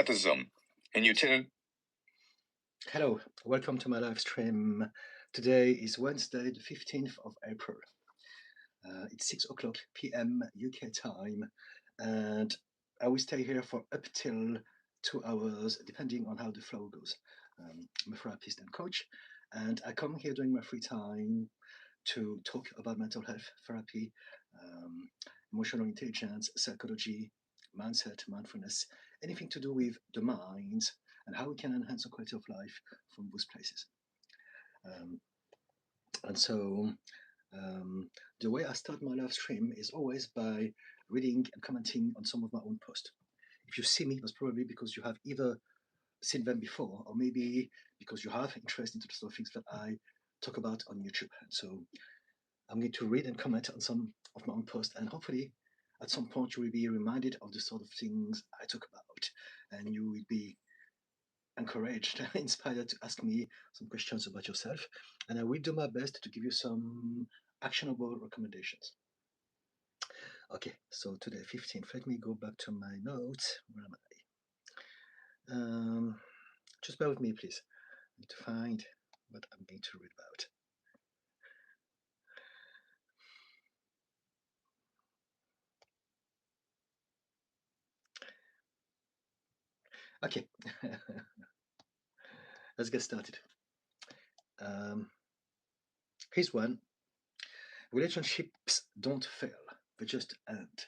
episode, and you tell. Hello, welcome to my live stream. Today is Wednesday, the 15th of April. It's 6 o'clock p.m. UK time, and I will stay here for up till 2 hours, depending on how the flow goes. I'm a therapist and coach, and I come here during my free time to talk about mental health therapy, emotional intelligence, psychology, mindset, mindfulness, anything to do with the mind and how we can enhance the quality of life from those places. And so the way I start my live stream is always by reading and commenting on some of my own posts. If you see me, that's probably because you have either seen them before or maybe because you have interest into the sort of things that I talk about on YouTube. And so I'm going to read and comment on some of my own posts, and hopefully at some point you will be reminded of the sort of things I talk about, and you will be encouraged, inspired to ask me some questions about yourself, and I will do my best to give you some actionable recommendations. Okay, so today 15th, let me go back to my notes. Where am I? Just bear with me, please. I need to find what I'm going to read about. Okay, let's get started. Here's one. Relationships don't fail, they just end.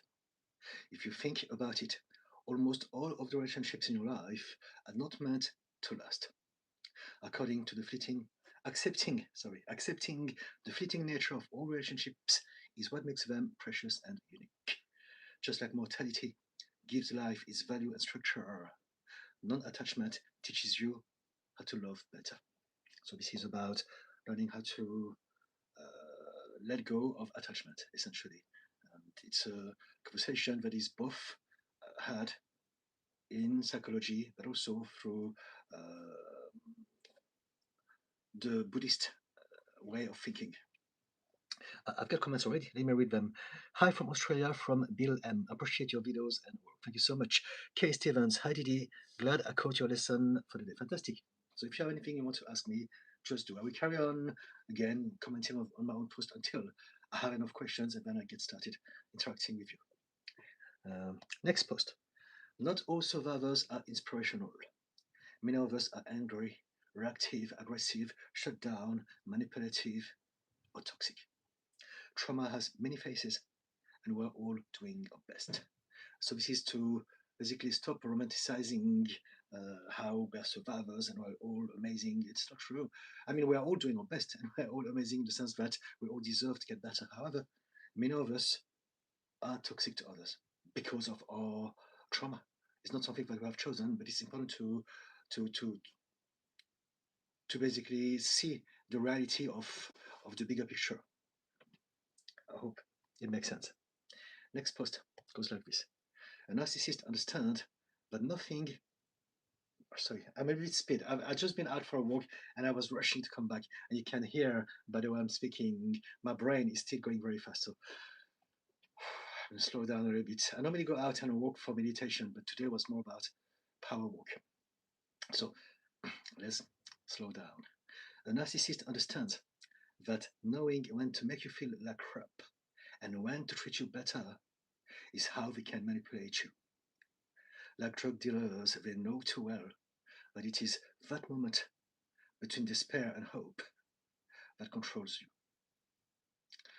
If you think about it, almost all of the relationships in your life are not meant to last. According to accepting the fleeting nature of all relationships is what makes them precious and unique. Just like mortality gives life its value and structure, non-attachment teaches you how to love better. So this is about learning how to let go of attachment, essentially. And it's a conversation that is both had in psychology, but also through the Buddhist way of thinking. I've got comments already. Let me read them. Hi from Australia from Bill M. Appreciate your videos and work. Thank you so much. Kay Stevens. Hi Didi. Glad I caught your lesson for the day. Fantastic. So if you have anything you want to ask me, just do. I will carry on again commenting on my own post until I have enough questions, and then I get started interacting with you. Next post. Not all survivors are inspirational. Many of us are angry, reactive, aggressive, shut down, manipulative, or toxic. Trauma has many faces, and we're all doing our best. So this is to basically stop romanticizing how we are survivors and we're all amazing. It's not true. I mean, we're all doing our best and we're all amazing in the sense that we all deserve to get better. However, many of us are toxic to others because of our trauma. It's not something that we have chosen, but it's important to to to basically see the reality of the bigger picture. I hope it makes sense. Next post goes like this. A narcissist understands that nothing. Sorry, I'm a bit speed. I've just been out for a walk and I was rushing to come back. And you can hear by the way I'm speaking, my brain is still going very fast. So I'm going to slow down a little bit. I normally go out and walk for meditation, but today was more about power walk. So let's slow down. A narcissist understands that knowing when to make you feel like crap and when to treat you better is how they can manipulate you. Like drug dealers, they know too well that it is that moment between despair and hope that controls you.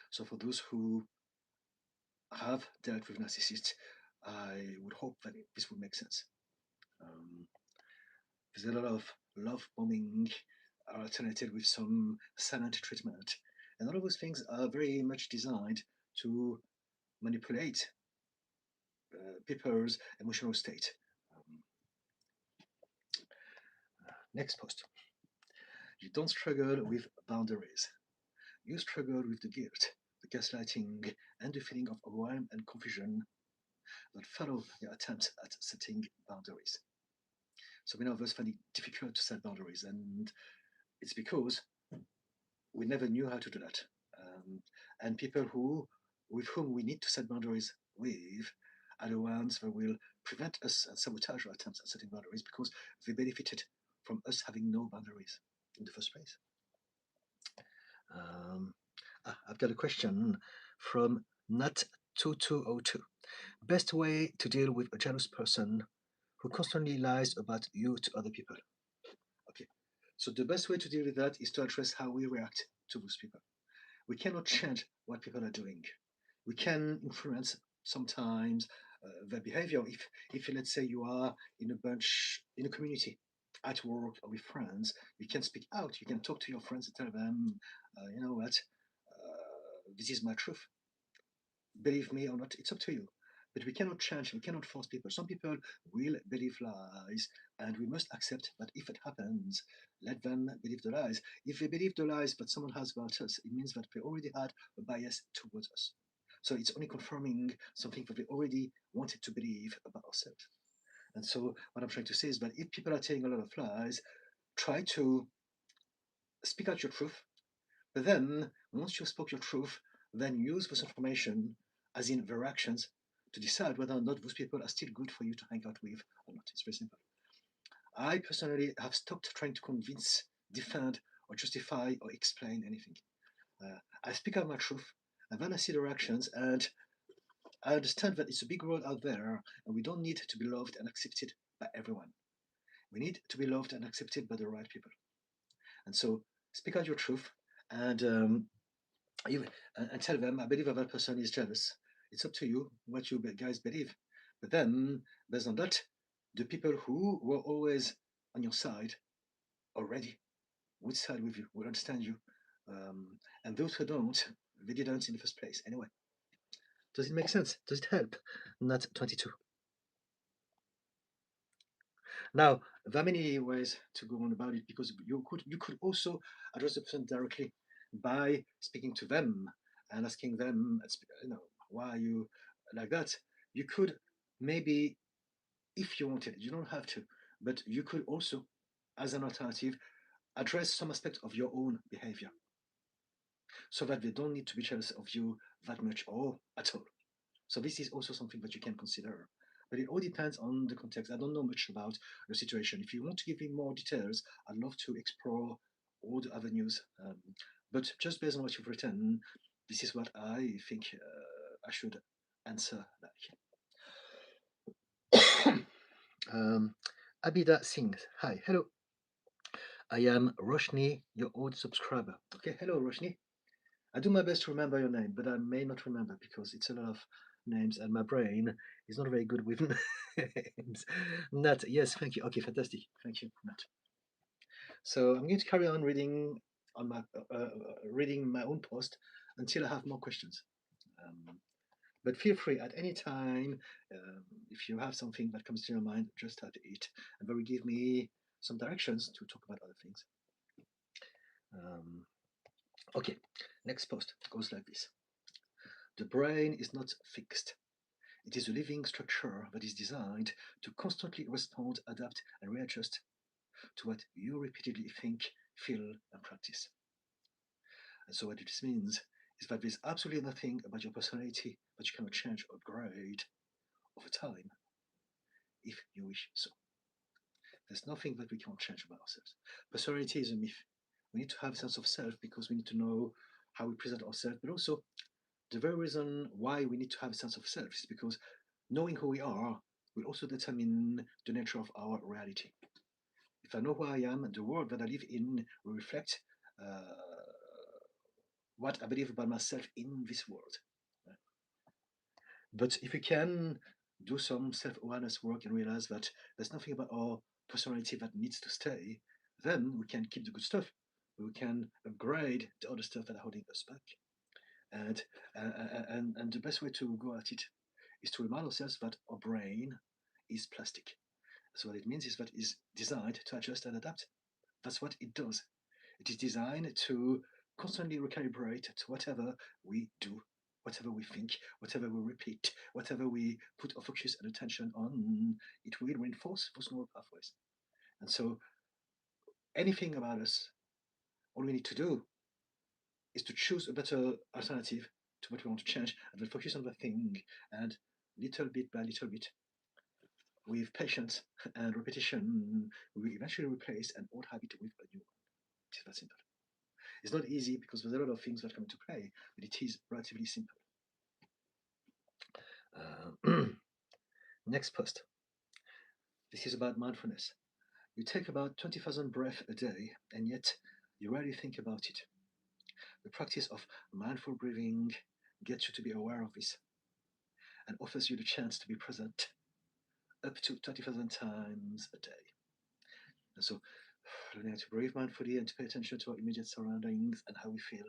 So for those who have dealt with narcissists, I would hope that this would make sense. There's a lot of love bombing alternated with some silent treatment. And all of those things are very much designed to manipulate people's emotional state. Next post. You don't struggle with boundaries. You struggle with the guilt, the gaslighting, and the feeling of overwhelm and confusion that follow your attempts at setting boundaries. So many of us find it difficult to set boundaries, and it's because we never knew how to do that. And people with whom we need to set boundaries with are the ones that will prevent us and sabotage our attempts at setting boundaries because they benefited from us having no boundaries in the first place. I've got a question from Nat2202. Best way to deal with a jealous person who constantly lies about you to other people. Okay, so the best way to deal with that is to address how we react to those people. We cannot change what people are doing. We can influence sometimes their behavior. If let's say you are in a bunch in a community, at work or with friends, you can speak out. You can talk to your friends and tell them, you know what, this is my truth. Believe me or not, it's up to you. But we cannot change, we cannot force people. Some people will believe lies, and we must accept that if it happens, let them believe the lies. If they believe the lies that someone has about us, it means that they already had a bias towards us. So it's only confirming something that we already wanted to believe about ourselves. And so what I'm trying to say is that if people are telling a lot of lies, try to speak out your truth. But then, once you spoke your truth, then use this information, as in their actions, to decide whether or not those people are still good for you to hang out with or not. It's very simple. I personally have stopped trying to convince, defend, or justify or explain anything. I speak out my truth, and then I see their actions, and I understand that it's a big world out there, and we don't need to be loved and accepted by everyone. We need to be loved and accepted by the right people. And so, speak out your truth, and you and tell them, I believe that person is jealous. It's up to you what you guys believe. But then, based on that, the people who were always on your side already would side with you, would understand you. And those who don't, they didn't in the first place. Anyway, does it make sense? Does it help? Not 22. Now, there are many ways to go on about it because you could also address the person directly by speaking to them and asking them, you know, why are you like that? You could maybe, if you wanted, you don't have to, but you could also, as an alternative, address some aspect of your own behavior so that they don't need to be jealous of you that much or at all. So this is also something that you can consider. But it all depends on the context. I don't know much about your situation. If you want to give me more details, I'd love to explore all the avenues. But just based on what you've written, this is what I think I should answer like. Abida Singh. Hi, hello. I am Roshni, your old subscriber. Okay, hello Roshni. I do my best to remember your name, but I may not remember because it's a lot of names and my brain is not very good with names. Nat, yes, thank you. Okay, fantastic. Thank you, Nat. So I'm going to carry on reading on my reading my own post until I have more questions. But feel free at any time if you have something that comes to your mind, just add it, and that will give me some directions to talk about other things. Okay, next post goes like this. The brain is not fixed. It is a living structure that is designed to constantly respond, adapt, and readjust to what you repeatedly think, feel, and practice. And so what this means is that there's absolutely nothing about your personality that you cannot change or upgrade over time if you wish so. There's nothing that we can't change about ourselves. Personality is a myth. We need to have a sense of self because we need to know how we present ourselves, but also the very reason why we need to have a sense of self is because knowing who we are will also determine the nature of our reality. If I know who I am, the world that I live in will reflect what I believe about myself in this world. But if we can do some self-awareness work and realize that there's nothing about our personality that needs to stay, then we can keep the good stuff. We can upgrade the other stuff that are holding us back. And the best way to go at it is to remind ourselves that our brain is plastic. So what it means is that it is designed to adjust and adapt. That's what it does. It is designed to constantly recalibrate to whatever we do, whatever we think, whatever we repeat, whatever we put our focus and attention on. It will reinforce those neural pathways. And so anything about us, all we need to do is to choose a better alternative to what we want to change and then focus on the thing and little bit by little bit with patience and repetition, we will eventually replace an old habit with a new one. It is that simple. It's not easy because there's a lot of things that come into play, but it is relatively simple. Next post. This is about mindfulness. You take about 20,000 breaths a day, and yet you rarely think about it. The practice of mindful breathing gets you to be aware of this and offers you the chance to be present up to 30,000 times a day. And so, learning how to breathe mindfully and to pay attention to our immediate surroundings and how we feel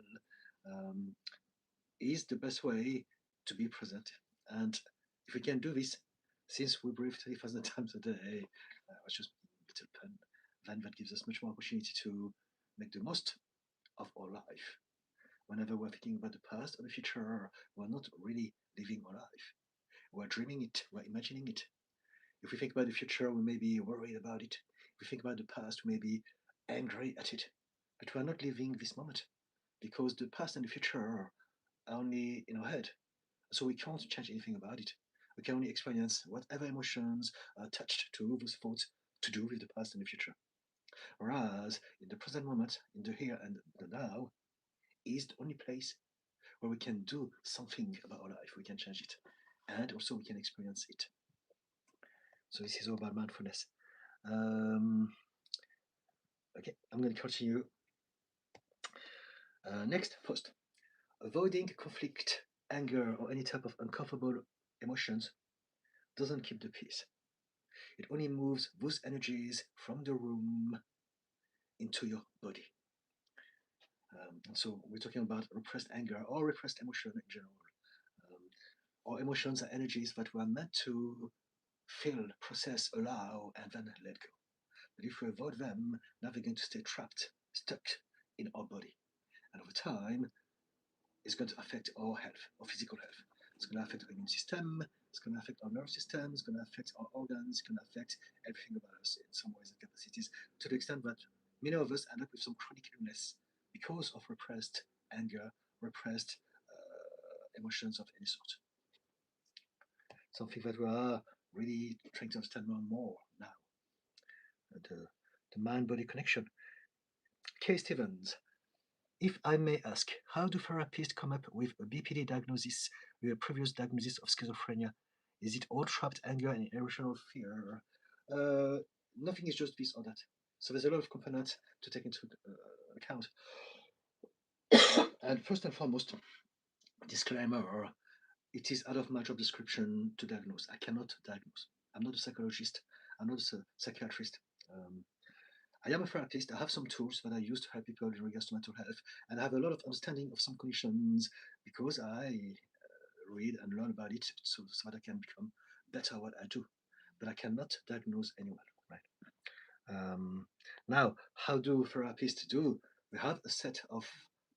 is the best way to be present. And if we can do this, since we breathe 30,000 times a day, which is a little pun, then that gives us much more opportunity to make the most of our life. Whenever we're thinking about the past or the future, we're not really living our life. We're dreaming it, we're imagining it. If we think about the future, we may be worried about it. If we think about the past, we may be angry at it. But we're not living this moment because the past and the future are only in our head. So we can't change anything about it. We can only experience whatever emotions are attached to those thoughts to do with the past and the future. Whereas in the present moment, in the here and the now, is the only place where we can do something about our life. We can change it. And also we can experience it. So this is all about mindfulness. Okay, I'm going to continue. Next post. Avoiding conflict, anger, or any type of uncomfortable emotions doesn't keep the peace. It only moves those energies from the room into your body. So we're talking about repressed anger or repressed emotion in general. Or emotions are energies that were meant to feel, process, allow, and then let go. But if we avoid them, now they're going to stay trapped, stuck in our body. And over time, it's going to affect our health, our physical health. It's going to affect our immune system, it's going to affect our nerve system, it's going to affect our organs, it's going to affect everything about us in some ways and capacities, to the extent that many of us end up with some chronic illness because of repressed anger, repressed emotions of any sort. Something that we are really trying to understand more and more now. The mind-body connection. Kay Stevens, if I may ask, how do therapists come up with a BPD diagnosis with a previous diagnosis of schizophrenia? Is it all trapped anger and irrational fear? Nothing is just this or that. So there's a lot of components to take into account. And first and foremost, disclaimer, it is out of my job description to diagnose. I cannot diagnose. I'm not a psychologist. I'm not a psychiatrist. I am a therapist. I have some tools that I use to help people in regards to mental health, and I have a lot of understanding of some conditions because I read and learn about it so that I can become better at what I do. But I cannot diagnose anyone, right? Now, how do therapists do? We have a set of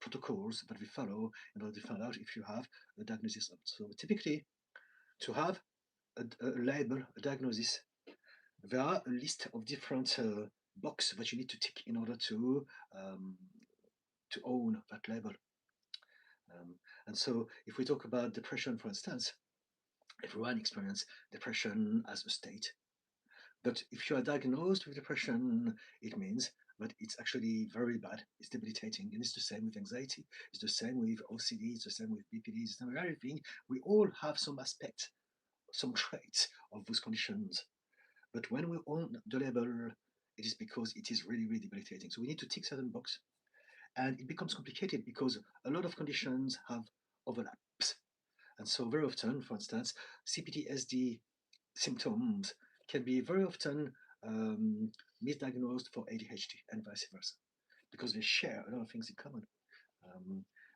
protocols that we follow in order to find out if you have a diagnosis. So typically, to have a label, a diagnosis, there are a list of different boxes that you need to tick in order to own that label. And so if we talk about depression, for instance, everyone experiences depression as a state. But if you are diagnosed with depression, it means that it's actually very bad, it's debilitating, and it's the same with anxiety, it's the same with OCD, it's the same with BPD, it's the same with everything. We all have some aspect, some traits of those conditions. But when we own the label, it is because it is really, really debilitating. So we need to tick certain boxes. And it becomes complicated because a lot of conditions have overlaps. And so very often, for instance, CPTSD symptoms can be very often misdiagnosed for ADHD and vice versa, because they share a lot of things in common.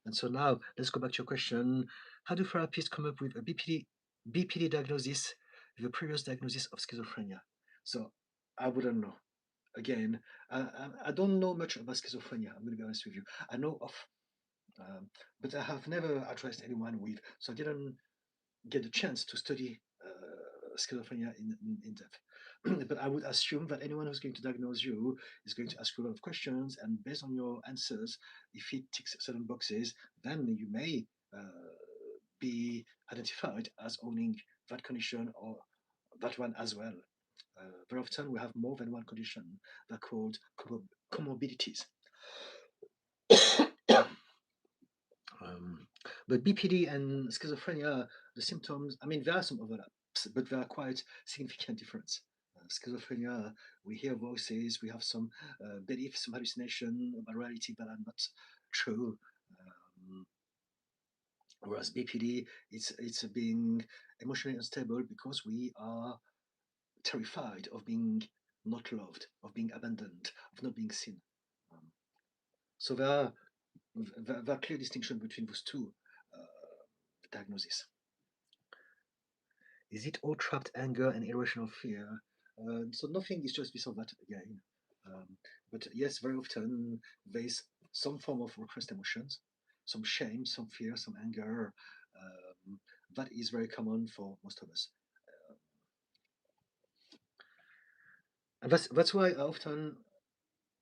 And so now let's go back to your question. How do therapists come up with a BPD diagnosis with a previous diagnosis of schizophrenia? So I wouldn't know. Again, I don't know much about schizophrenia. I'm going to be honest with you. I know of, but I have never addressed anyone with, so I didn't get the chance to study schizophrenia in depth. But I would assume that anyone who's going to diagnose you is going to ask you a lot of questions, and based on your answers, if it ticks certain boxes, then you may be identified as owning that condition or that one as well. Very often we have more than one condition that are called comorbidities. But BPD and schizophrenia, the symptoms, I mean, there are some overlaps, but there are quite significant difference. Schizophrenia, we hear voices, we have some beliefs, some hallucination about reality that are not true. Whereas BPD, it's being emotionally unstable because we are terrified of being not loved, of being abandoned, of not being seen. So there are clear distinction between those two diagnoses. Is it all trapped anger and irrational fear? So nothing is just this or that again. But yes, very often there's some form of repressed emotions, some shame, some fear, some anger. That is very common for most of us. And that's why I often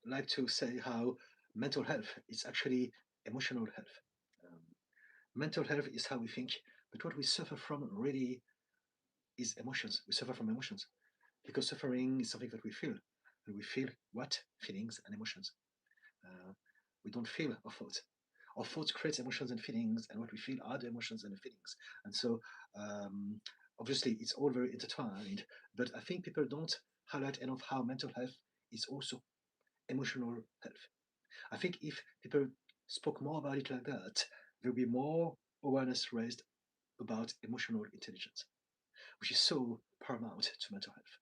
like to say how mental health is actually emotional health. Um, Mental health is how we think, but what we suffer from really is emotions. We suffer from emotions because suffering is something that we feel, and we feel what? Feelings and emotions. We don't feel our thoughts. Our thoughts create emotions and feelings, and what we feel are the emotions and the feelings. And so, obviously, it's all very intertwined. But I think people don't highlight enough how mental health is also emotional health. I think if people spoke more about it like that, there'll be more awareness raised about emotional intelligence, which is so paramount to mental health.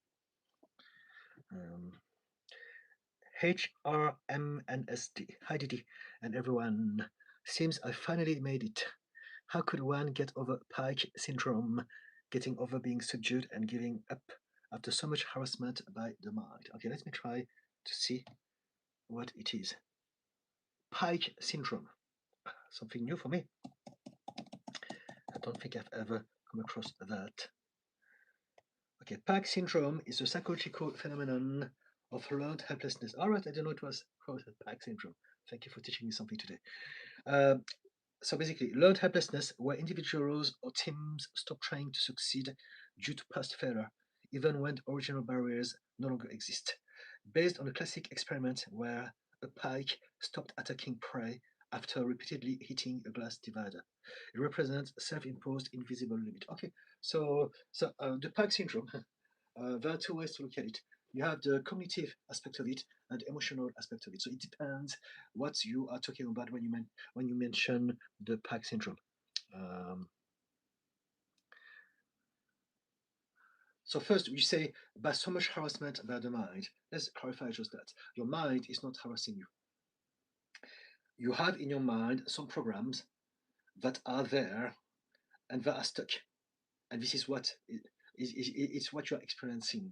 HRMNSD. Hi Didi and everyone. Seems I finally made it. How could one get over Pike syndrome, getting over being subdued and giving up after so much harassment by the mind? Okay, let me try to see what it is. Pike syndrome. Something new for me. I don't think I've ever come across that. Okay, Pike syndrome is a psychological phenomenon of learned helplessness. All right, I didn't know it was called Pike syndrome. Thank you for teaching me something today. So basically, learned helplessness where individuals or teams stop trying to succeed due to past failure, even when the original barriers no longer exist. Based on a classic experiment where a pike stopped attacking prey after repeatedly hitting a glass divider. It represents a self-imposed invisible limit. Okay, so the pike syndrome, there are two ways to look at it. You have the cognitive aspect of it and emotional aspect of it. So it depends what you are talking about when you mention the Pike syndrome. So first, you say by so much harassment about the mind. Let's clarify just that. Your mind is not harassing you. You have in your mind some programs that are there and that are stuck, and this is what it's what you're experiencing.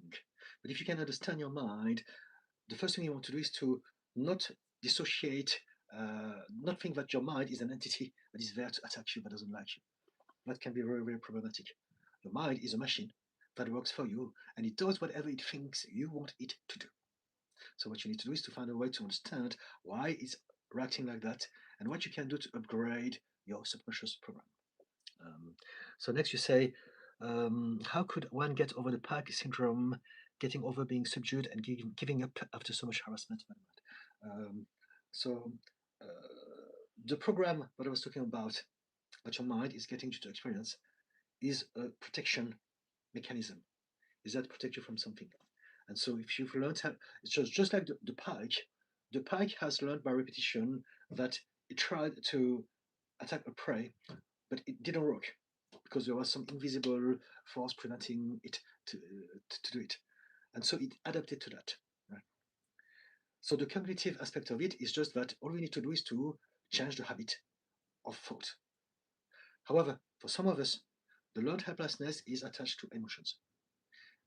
But if you can understand your mind, the first thing you want to do is to not dissociate, not think that your mind is an entity that is there to attack you but doesn't like you. That can be very, very problematic. Your mind is a machine that works for you and it does whatever it thinks you want it to do. So what you need to do is to find a way to understand why it's reacting like that and what you can do to upgrade your subconscious program. So next you say, how could one get over the Pike syndrome, getting over being subdued and giving up after so much harassment? So the program that I was talking about, that your mind is getting you to experience, is a protection mechanism. Is that protect you from something? And so if you've learned how, it's just like the pike has learned by repetition that it tried to attack a prey, but it didn't work because there was some invisible force preventing it to do it. And so it adapted to that. Right? So the cognitive aspect of it is just that all we need to do is to change the habit of thought. However, for some of us, the learned helplessness is attached to emotions.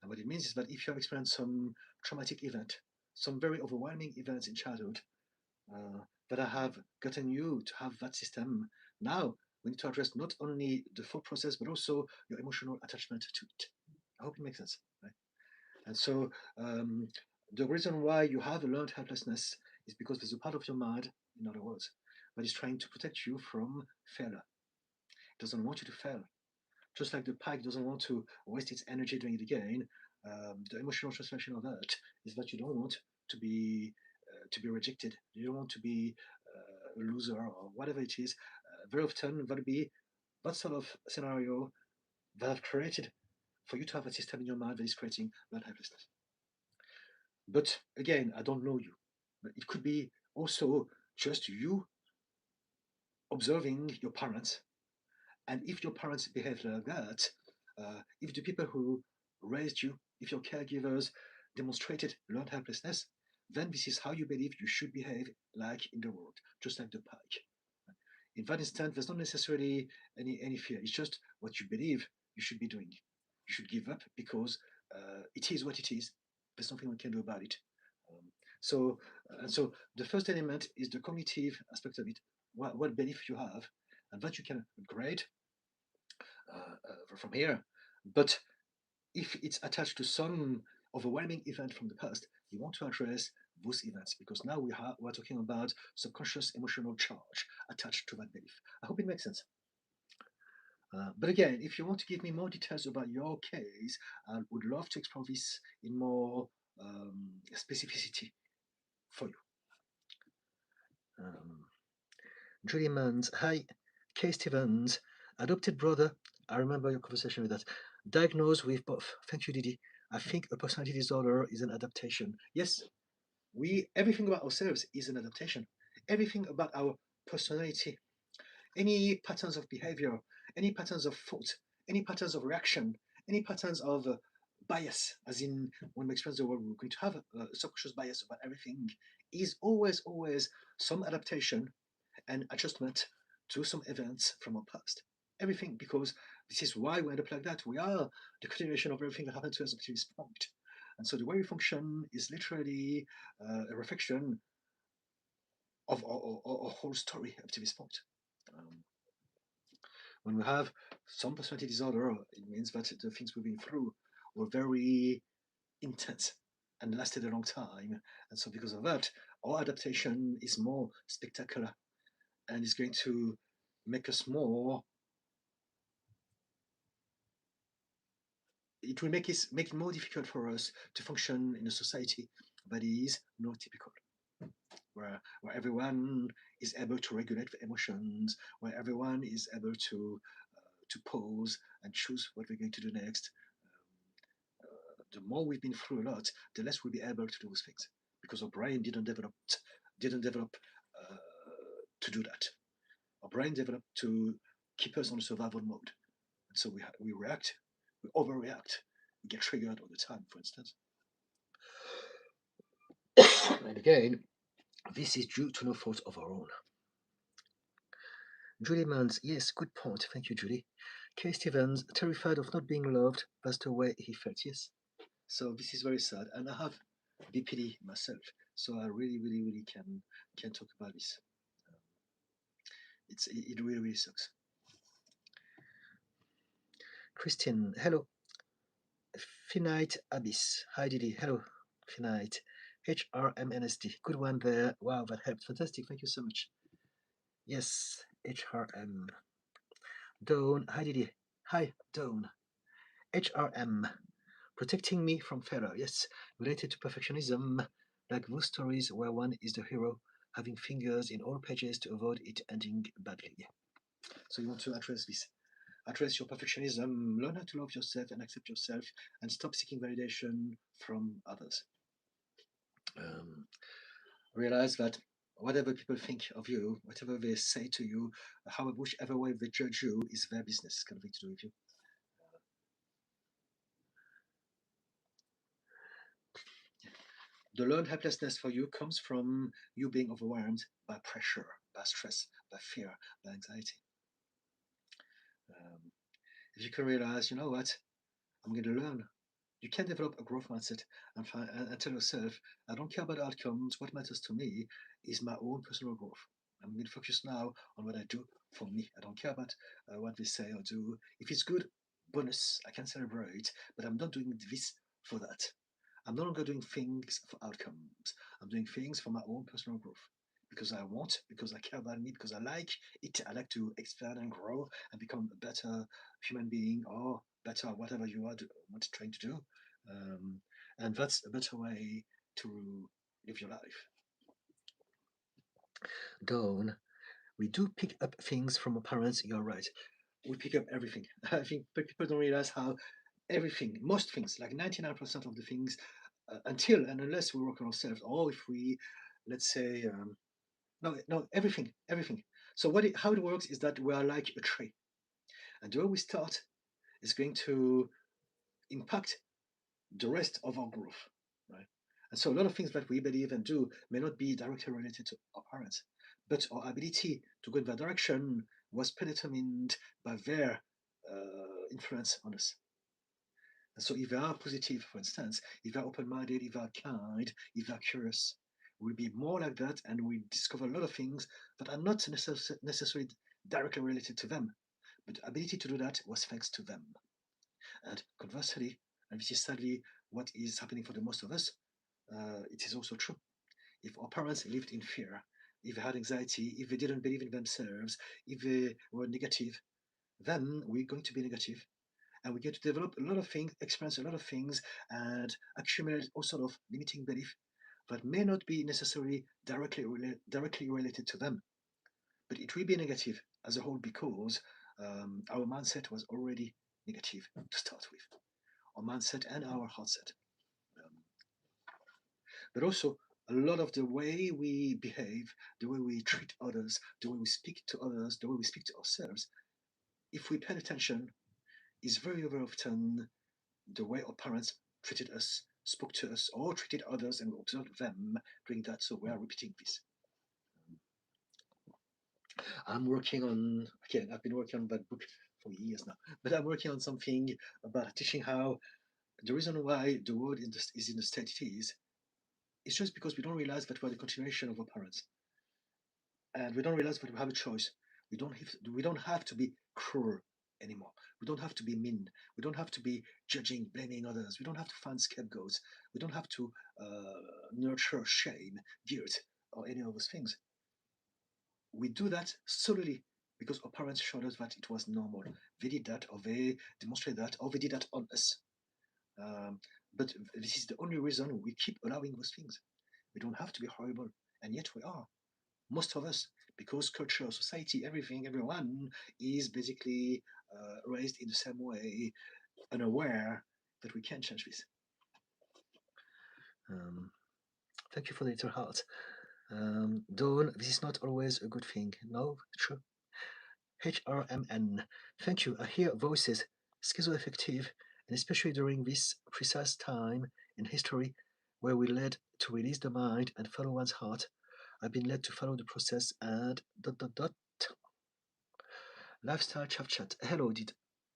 And what it means is that if you have experienced some traumatic event, some very overwhelming events in childhood that have gotten you to have that system, now we need to address not only the thought process, but also your emotional attachment to it. I hope it makes sense. Right? And so the reason why you have a learned helplessness is because there's a part of your mind, in other words, that is trying to protect you from failure. It doesn't want you to fail. Just like the pike doesn't want to waste its energy doing it again, The emotional transformation of that is that you don't want to be rejected. You don't want to be a loser or whatever it is. Very often that'll be that sort of scenario that I've created for you to have a system in your mind that is creating that helplessness. But again, I don't know you. But it could be also just you observing your parents. And if your parents behave like that, if the people who raised you, if your caregivers demonstrated learned helplessness, then this is how you believe you should behave like in the world, just like the pike. In that instant, there's not necessarily any fear. It's just what you believe you should be doing. You should give up because it is what it is. There's nothing we can do about it. Um, so the first element is the cognitive aspect of it. What belief you have, and that you can upgrade from here. But if it's attached to some overwhelming event from the past, you want to address those events because now we're talking about subconscious emotional charge attached to that belief. I hope it makes sense. But again, if you want to give me more details about your case, I would love to explore this in more specificity for you. Julie Mans, hi, Kay Stevens, adopted brother. I remember your conversation with that. Diagnosed with both. Thank you, Didi. I think a personality disorder is an adaptation. Yes, everything about ourselves is an adaptation. Everything about our personality, any patterns of behavior, any patterns of thought, any patterns of reaction, any patterns of bias, as in when we experience the world, we're going to have a subconscious bias about everything, is always some adaptation and adjustment to some events from our past. Everything, because this is why we end up like that. We are the continuation of everything that happened to us up to this point. And so the way we function is literally a reflection of our whole story up to this point. When we have some personality disorder, it means that the things we've been through were very intense and lasted a long time. And so because of that, our adaptation is more spectacular and is going to make us more. It will make it more difficult for us to function in a society that is neurotypical, where everyone is able to regulate the emotions, where everyone is able to pause and choose what we're going to do next. The more we've been through a lot, the less we'll be able to do those things because our brain didn't develop uh, to do that. Our brain developed to keep us on a survival mode, and so we react, we overreact, we get triggered all the time, for instance. And again, this is due to no fault of our own. Julie Mans, yes, good point. Thank you, Julie. Kay Stevens, terrified of not being loved. That's the way he felt. Yes. So this is very sad, and I have BPD myself, so I really can talk about this. It really sucks. Christine, hello. Finite Abyss. Hi Didi. Hello. Finite. HRMNSD. Good one there. Wow, that helped. Fantastic. Thank you so much. Yes, HRM. Dawn. Hi Didi. Hi, Dawn. HRM. Protecting me from failure. Yes, related to perfectionism, like those stories where one is the hero, having fingers in all pages to avoid it ending badly. Yeah. So you want to address this. Address your perfectionism, learn how to love yourself and accept yourself, and stop seeking validation from others. Realize that whatever people think of you, whatever they say to you, whichever way they judge you, is their business. It's got nothing to do with you. The learned helplessness for you comes from you being overwhelmed by pressure, by stress, by fear, by anxiety. If you can realize, you know what, I'm going to learn. You can develop a growth mindset and tell yourself, I don't care about outcomes. What matters to me is my own personal growth. I'm going to focus now on what I do for me. I don't care about what they say or do. If it's good, bonus, I can celebrate, but I'm not doing this for that. I'm no longer doing things for outcomes. I'm doing things for my own personal growth because I want, because I care about me, because I like it. I like to expand and grow and become a better human being or better whatever you are trying to do. And that's a better way to live your life. Dawn, we do pick up things from our parents. You're right. We pick up everything. I think people don't realize how everything, most things, like 99% of the things, until and unless we work on ourselves, or if we, let's say, no, everything. So how it works is that we are like a tree, and the way we start is going to impact the rest of our growth, right? And so a lot of things that we believe and do may not be directly related to our parents, but our ability to go in that direction was predetermined by their influence on us. And so if they are positive, for instance, if they're open-minded, if they're kind, if they're curious, we'll be more like that, and we discover a lot of things that are not necessarily directly related to them, but the ability to do that was thanks to them. And conversely, and this is sadly what is happening for the most of us, it is also true. If our parents lived in fear, if they had anxiety, if they didn't believe in themselves, if they were negative, then we're going to be negative. And we get to develop a lot of things, experience a lot of things, and accumulate all sort of limiting belief that may not be necessarily directly related to them, but it will be negative as a whole because our mindset was already negative to start with. Our mindset and our heart set. But also, a lot of the way we behave, the way we treat others, the way we speak to others, the way we speak to ourselves, if we pay attention, is very, very often the way our parents treated us, spoke to us, or treated others, and we observed them doing that. So we are repeating this. I'm working on, again, I've been working on that book for years now, but I'm working on something about teaching how the reason why the world is in the state it is just because we don't realize that we're the continuation of our parents. And we don't realize that we have a choice. We don't have to be cruel anymore. We don't have to be mean. We don't have to be judging, blaming others. We don't have to find scapegoats. We don't have to nurture shame, guilt, or any of those things. We do that solely because our parents showed us that it was normal. They did that, or they demonstrated that, or they did that on us. But this is the only reason we keep allowing those things. We don't have to be horrible, and yet we are. Most of us, because culture, society, everything, everyone is basically raised in the same way, unaware that we can change this. Thank you for the little heart. Dawn, this is not always a good thing. No, true. HRMN. Thank you. I hear voices, schizoaffective, and especially during this precise time in history where we're led to release the mind and follow one's heart. I've been led to follow the process and ... Lifestyle chat. Hello,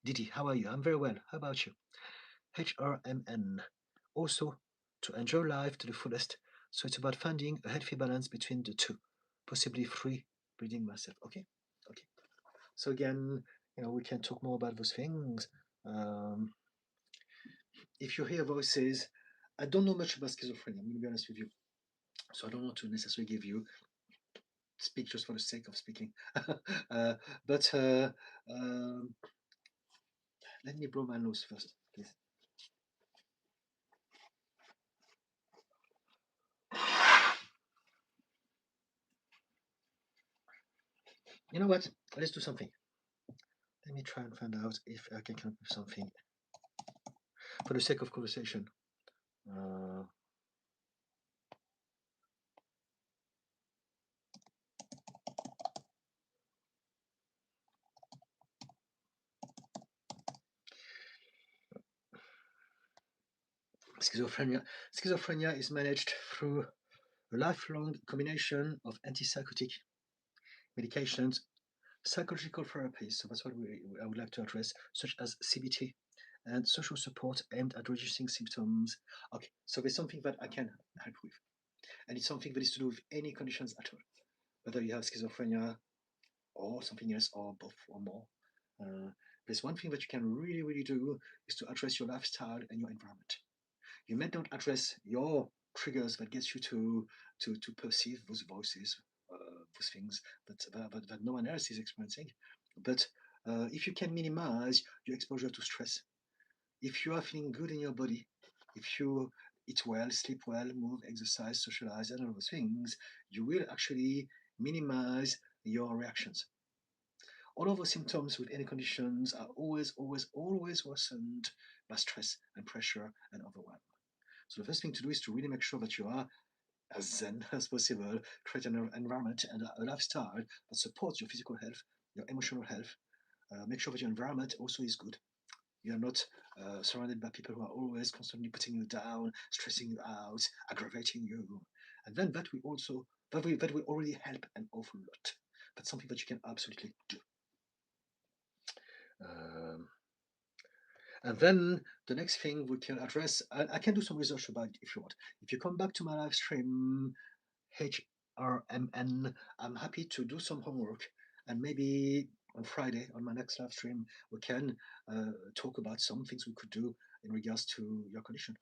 Didi. How are you? I'm very well. How about you? HRMN. Also, to enjoy life to the fullest. So it's about finding a healthy balance between the two, possibly free breathing myself. Okay. So again, we can talk more about those things. If you hear voices, I don't know much about schizophrenia. I'm going to be honest with you. So I don't want to necessarily speak just for the sake of speaking. But let me blow my nose first, please. You know what? Let's do something. Let me try and find out if I can come up with something for the sake of conversation. Schizophrenia is managed through a lifelong combination of antipsychotic medications, psychological therapies, so that's what I would like to address, such as CBT, and social support aimed at reducing symptoms. Okay, so there's something that I can help with, and it's something that is to do with any conditions at all, whether you have schizophrenia or something else, or both or more. There's one thing that you can really, really do is to address your lifestyle and your environment. You may not address your triggers that gets you to perceive those voices, those things that no one else is experiencing. But if you can minimize your exposure to stress, if you are feeling good in your body, if you eat well, sleep well, move, exercise, socialize, and all those things, you will actually minimize your reactions. All of the symptoms with any conditions are always worsened by stress and pressure and overwhelm. So the first thing to do is to really make sure that you are as zen as possible, create an environment and a lifestyle that supports your physical health, your emotional health. Make sure that your environment also is good. You're not surrounded by people who are always constantly putting you down, stressing you out, aggravating you. And then that will already help an awful lot. That's something that you can absolutely do. Um, and then the next thing we can address, I can do some research about it if you want. If you come back to my live stream, HRMN, I'm happy to do some homework, and maybe on Friday on my next live stream we can talk about some things we could do in regards to your condition.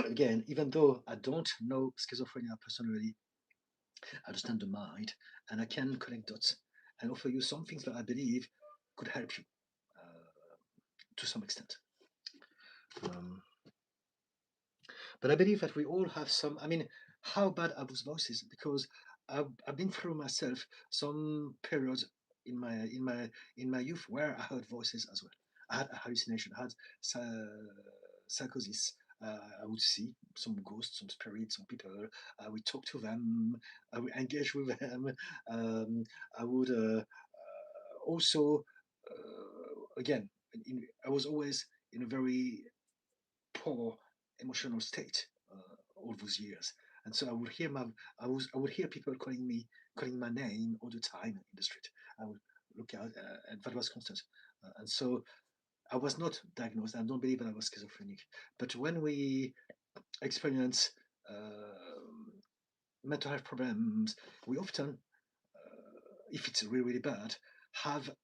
Again, even though I don't know schizophrenia personally, I understand the mind, and I can connect dots and offer you some things that I believe could help you to some extent. But I believe that we all have some. I mean, how bad are those voices? Because I've been through myself some periods in my youth where I heard voices as well. I had a hallucination. I had psychosis. I would see some ghosts, some spirits, some people. I would talk to them. I would engage with them. I would also, again, I was always in a very poor emotional state all those years. And so I would hear people calling my name all the time in the street. I would look out, and that was constant. And so I was not diagnosed. I don't believe that I was schizophrenic. But when we experience mental health problems, we often, if it's really really bad, have,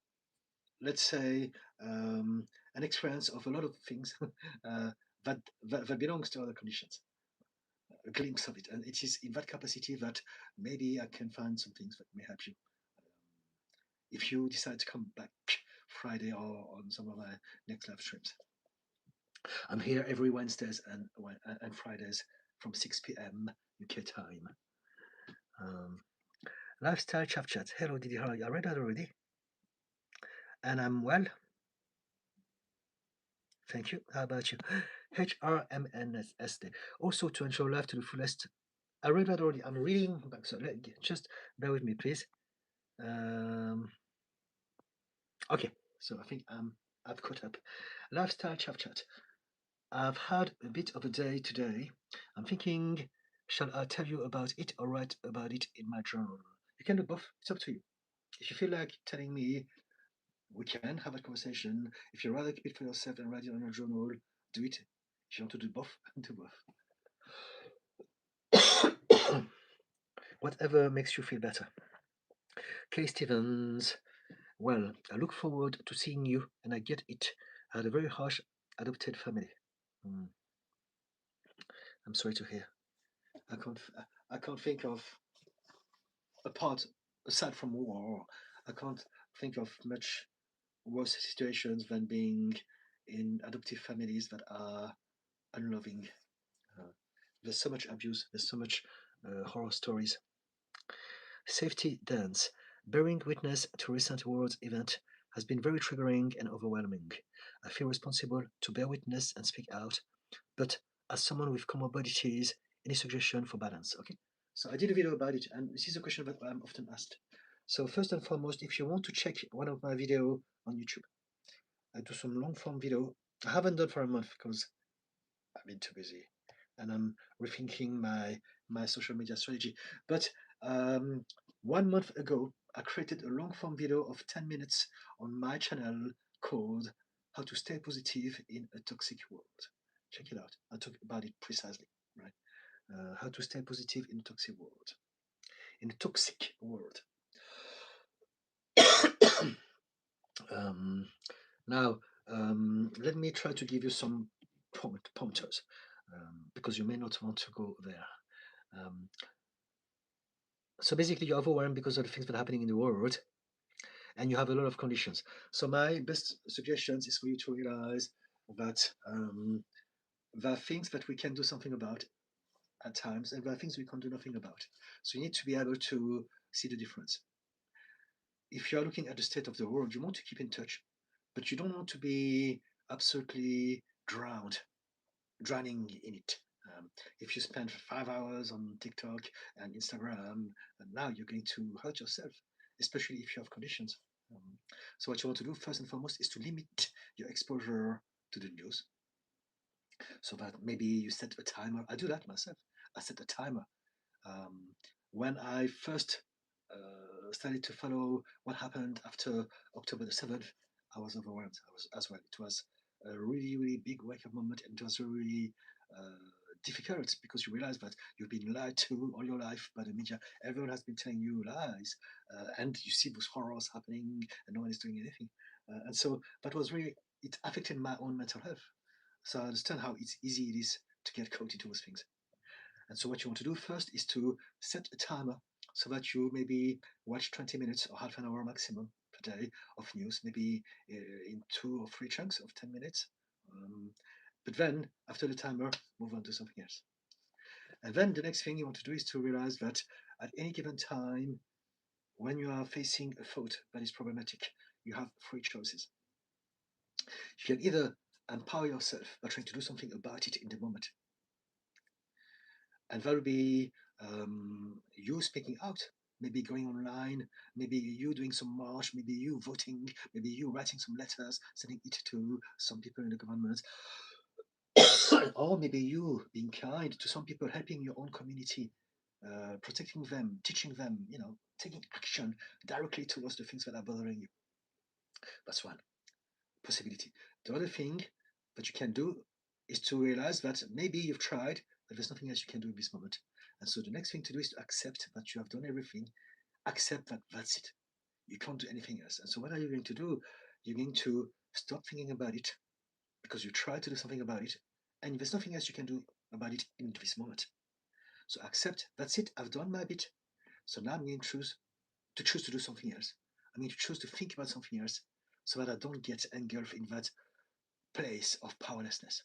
let's say, an experience of a lot of things that belongs to other conditions. A glimpse of it, and it is in that capacity that maybe I can find some things that may help you. If you decide to come back Friday or on some of my next live streams, I'm here every Wednesdays and Fridays from 6 p.m. UK time. Lifestyle Chap Chat. Hello, Didi. How are you? I read that already, and I'm well. Thank you. How about you? HRMNSD. Also, to ensure life to the fullest. I read that already. I'm reading back, so just bear with me, please. Okay, so I think I've caught up. Lifestyle Chat. I've had a bit of a day today. I'm thinking, shall I tell you about it or write about it in my journal? You can do both. It's up to you. If you feel like telling me, we can have a conversation. If you rather keep it for yourself and write it on your journal, do it. If you want to do both, do both. Whatever makes you feel better. Kay Stevens. Well, I look forward to seeing you, and I get it. I had a very harsh adopted family. I'm sorry to hear. I can't think of aside from war. I can't think of much worse situations than being in adoptive families that are unloving. There's so much abuse. There's so much horror stories. Safety dance. Bearing witness to recent world event has been very triggering and overwhelming. I feel responsible to bear witness and speak out, but as someone with comorbidities, any suggestion for balance? Okay, so I did a video about it, and this is a question that I'm often asked. So first and foremost, if you want to check one of my videos on YouTube, I do some long form video. I haven't done for a month because I've been too busy, and I'm rethinking my social media strategy. But 1 month ago, I created a long form video of 10 minutes on my channel called "How to Stay Positive in a Toxic World." Check it out. I talk about it precisely, right? How to stay positive in a toxic world. In a toxic world. Now, let me try to give you some pointers, because you may not want to go there. So basically, you're overwhelmed because of the things that are happening in the world, and you have a lot of conditions. So my best suggestions is for you to realize that there are things that we can do something about at times, and there are things we can do nothing about. So you need to be able to see the difference. If you are looking at the state of the world, you want to keep in touch, but you don't want to be absolutely drowning in it. If you spend 5 hours on TikTok and Instagram, and now you're going to hurt yourself, especially if you have conditions. So what you want to do first and foremost is to limit your exposure to the news, so that maybe you set a timer. I do that myself. I set a timer. When I first started to follow what happened after October the 7th, I was overwhelmed. I was as well. It was a really, really big wake up moment, and it was really difficult because you realize that you've been lied to all your life by the media. Everyone has been telling you lies, and you see those horrors happening, and no one is doing anything. And so that was really, it affected my own mental health. So I understand how it's easy it is to get caught into those things. And so what you want to do first is to set a timer so that you maybe watch 20 minutes or half an hour maximum per day of news, maybe in 2 or 3 chunks of 10 minutes. But then after the timer, move on to something else. And then the next thing you want to do is to realize that at any given time, when you are facing a thought that is problematic, you have 3 choices. You can either empower yourself by trying to do something about it in the moment, and that will be you speaking out, maybe going online, maybe you doing some march, maybe you voting, maybe you writing some letters, sending it to some people in the government, or maybe you being kind to some people, helping your own community, protecting them, teaching them, taking action directly towards the things that are bothering you. That's one possibility. The other thing that you can do is to realize that maybe you've tried, but there's nothing else you can do in this moment. And so the next thing to do is to accept that you have done everything, accept that that's it. You can't do anything else. And so what are you going to do? You're going to stop thinking about it because you try to do something about it, and there's nothing else you can do about it in this moment. So accept, that's it, I've done my bit. So now I'm going to choose to do something else. I'm going to choose to think about something else so that I don't get engulfed in that place of powerlessness.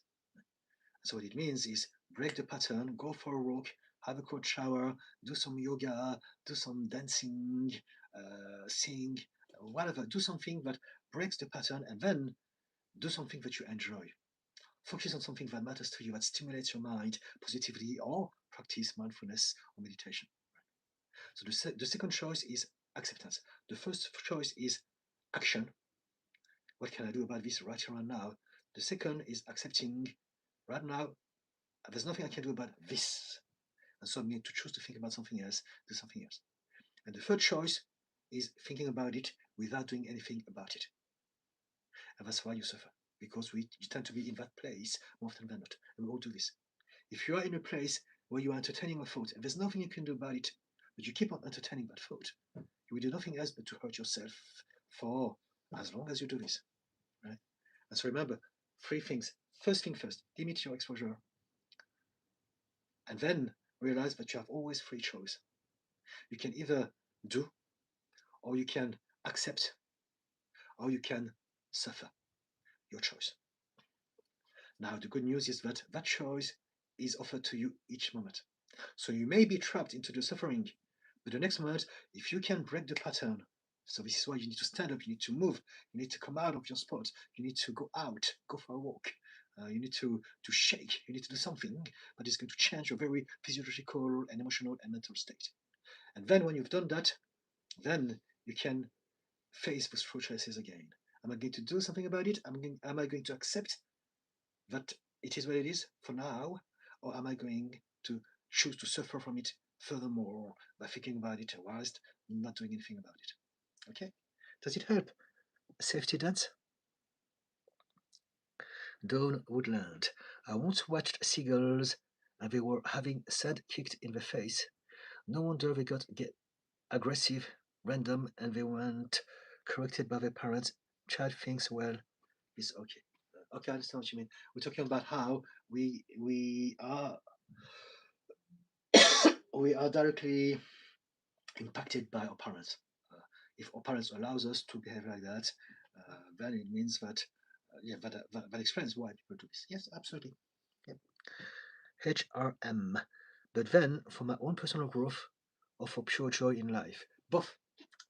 So what it means is break the pattern, go for a walk, have a cold shower, do some yoga, do some dancing, sing, whatever. Do something that breaks the pattern, and then do something that you enjoy. Focus on something that matters to you, that stimulates your mind positively, or practice mindfulness or meditation. So the second choice is acceptance. The first choice is action. What can I do about this right here and now? The second is accepting right now, there's nothing I can do about this. And so I'm going to choose to think about something else, do something else. And the third choice is thinking about it without doing anything about it. And that's why you suffer, because you tend to be in that place more often than not. And we all do this. If you are in a place where you are entertaining a thought and there's nothing you can do about it, but you keep on entertaining that thought, you will do nothing else but to hurt yourself for as long as you do this. Right? And so remember, 3 things. First thing first, limit your exposure. And then realize that you have always 3 choices. You can either do, or you can accept, or you can suffer. Your choice. Now, the good news is that that choice is offered to you each moment. So you may be trapped into the suffering, but the next moment, if you can break the pattern, so this is why you need to stand up, you need to move, you need to come out of your spot, you need to go out, go for a walk, you need to shake, you need to do something that is going to change your very physiological and emotional and mental state. And then when you've done that, then you can face those choices again. Am I going to do something about it? Am I going to accept that it is what it is for now? Or am I going to choose to suffer from it furthermore by thinking about it whilst not doing anything about it? Okay? Does it help? Safety dance? Dawn Woodland. I once watched seagulls and they were having sand kicked in the face. No wonder they got aggressive, random, and they weren't corrected by their parents. Child thinks, well, it's okay. Okay, I understand what you mean. We're talking about how we are we are directly impacted by our parents. If our parents allows us to behave like that, then it means that yeah, that explains why people do this. Yes, absolutely. Yep. HRM. But then, for my own personal growth or for pure joy in life, both,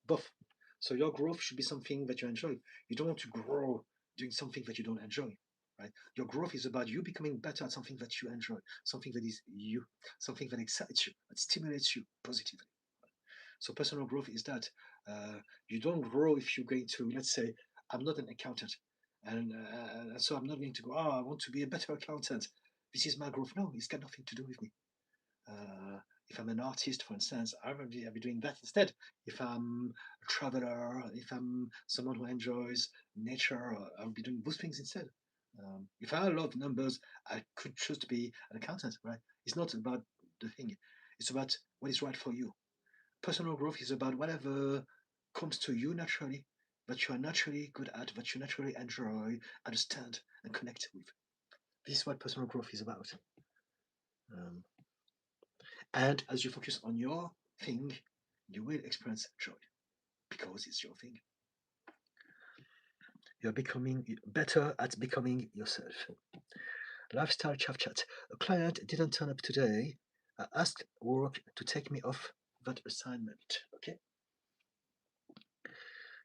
both. So your growth should be something that you enjoy. You don't want to grow doing something that you don't enjoy, right? Your growth is about you becoming better at something that you enjoy, something that is you, something that excites you, that stimulates you positively. So personal growth is that you don't grow if you're going to, let's say, I'm not an accountant, and so I'm not going to go, oh, I want to be a better accountant. This is my growth. No, it's got nothing to do with me. Uh, if I'm an artist, for instance, I'll be doing that instead. If I'm a traveler, if I'm someone who enjoys nature, I'll be doing those things instead. If I love numbers, I could choose to be an accountant, right? It's not about the thing. It's about what is right for you. Personal growth is about whatever comes to you naturally, that you are naturally good at, that you naturally enjoy, understand, and connect with. This is what personal growth is about. Um, and as you focus on your thing, you will experience joy because it's your thing. You're becoming better at becoming yourself. Lifestyle chat. A client didn't turn up today. I asked work to take me off that assignment. Okay.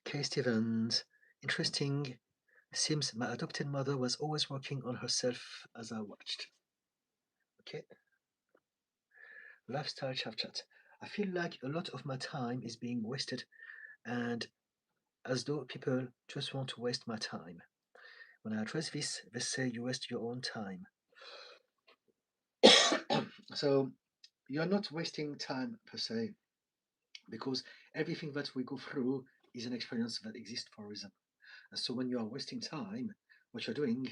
Kay Stevens. Interesting. Seems my adopted mother was always working on herself as I watched. Okay. Lifestyle chat. I feel like a lot of my time is being wasted and as though people just want to waste my time. When I address this, they say you waste your own time. So you're not wasting time per se, because everything that we go through is an experience that exists for a reason. And so when you are wasting time, what you're doing,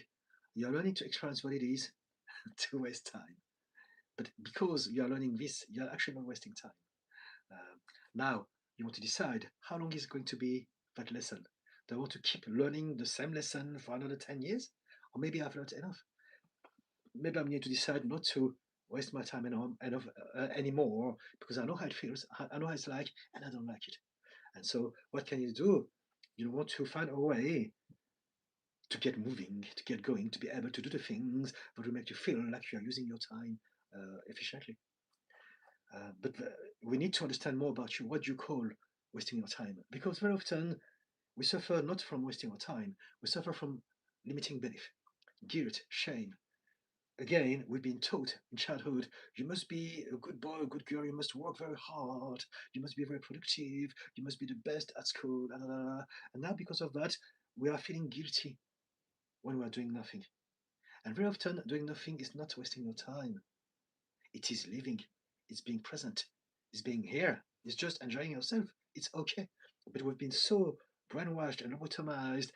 you're learning to experience what it is to waste time. But because you are learning this, you're actually not wasting time. Uh, Now, you want to decide how long is going to be that lesson. Do I want to keep learning the same lesson for another 10 years? Or maybe I've learned enough. Maybe I'm going to decide not to waste my time anymore because I know how it feels, I know how it's like, and I don't like it. And so, what can you do? You want to find a way to get moving, to get going, to be able to do the things that will make you feel like you are using your time efficiently. But we need to understand more about you, what you call wasting your time. Because very often we suffer not from wasting our time, we suffer from limiting belief, guilt, shame. Again, we've been taught in childhood, you must be a good boy, a good girl, you must work very hard, you must be very productive, you must be the best at school, blah, blah, blah. And now because of that, we are feeling guilty when we are doing nothing. And very often, doing nothing is not wasting your time. It is living, it's being present, it's being here, it's just enjoying yourself. It's okay. But we've been so brainwashed and lobotomized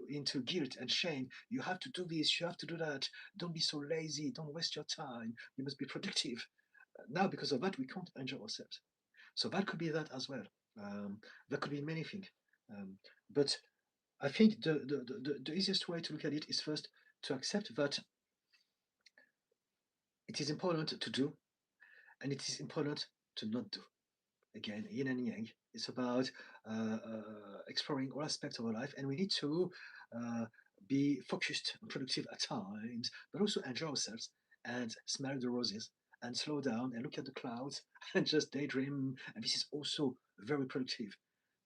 into guilt and shame. You have to do this, you have to do that. Don't be so lazy, don't waste your time. You must be productive. Now, because of that, we can't enjoy ourselves. So that could be that as well. That could be many things. But I think the easiest way to look at it is first to accept that it is important to do and it is important to not do. Again, yin and yang. It's about exploring all aspects of our life, and we need to uh, be focused and productive at times, but also enjoy ourselves and smell the roses and slow down and look at the clouds and just daydream. And this is also very productive.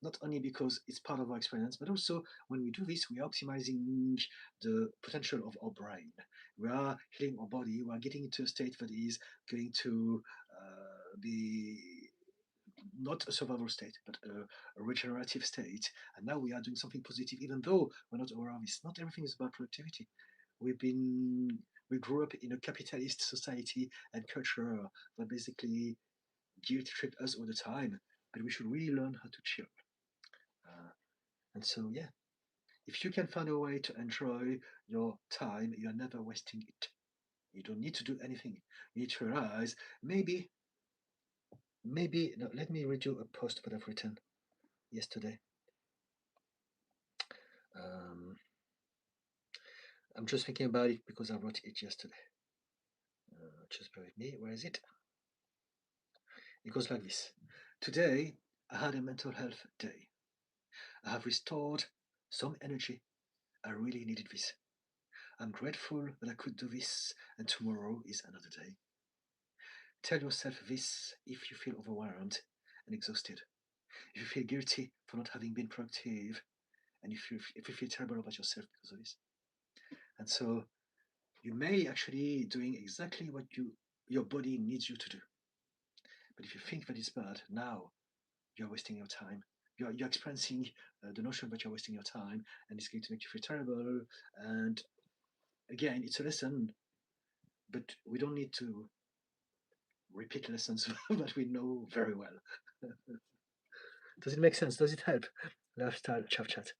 Not only because it's part of our experience, but also when we do this, we are optimizing the potential of our brain. We are healing our body. We are getting into a state that is going to be not a survival state, but a regenerative state. And now we are doing something positive, even though we're not aware of this. Not everything is about productivity. We've been we grew up in a capitalist society and culture that basically guilt trip us all the time. But we should really learn how to chill. And so, yeah, if you can find a way to enjoy your time, you're never wasting it. You don't need to do anything. You need to realize maybe, no, let me read you a post that I've written yesterday. Um, I'm just thinking about it because I wrote it yesterday. Just bear with me. Where is it? It goes like this. Today, I had a mental health day. I have restored some energy I really needed this. I'm grateful that I could do this, and tomorrow is another day. Tell yourself this if you feel overwhelmed and exhausted, if you feel guilty for not having been productive, and if you feel terrible about yourself because of this. And so you may actually doing exactly what your body needs you to do. But if you think that it's bad, now you're wasting your time. You're experiencing the notion that you're wasting your time, and it's going to make you feel terrible. And again, it's a lesson, but we don't need to repeat lessons that we know very well. Does it make sense? Does it help? Lifestyle chat.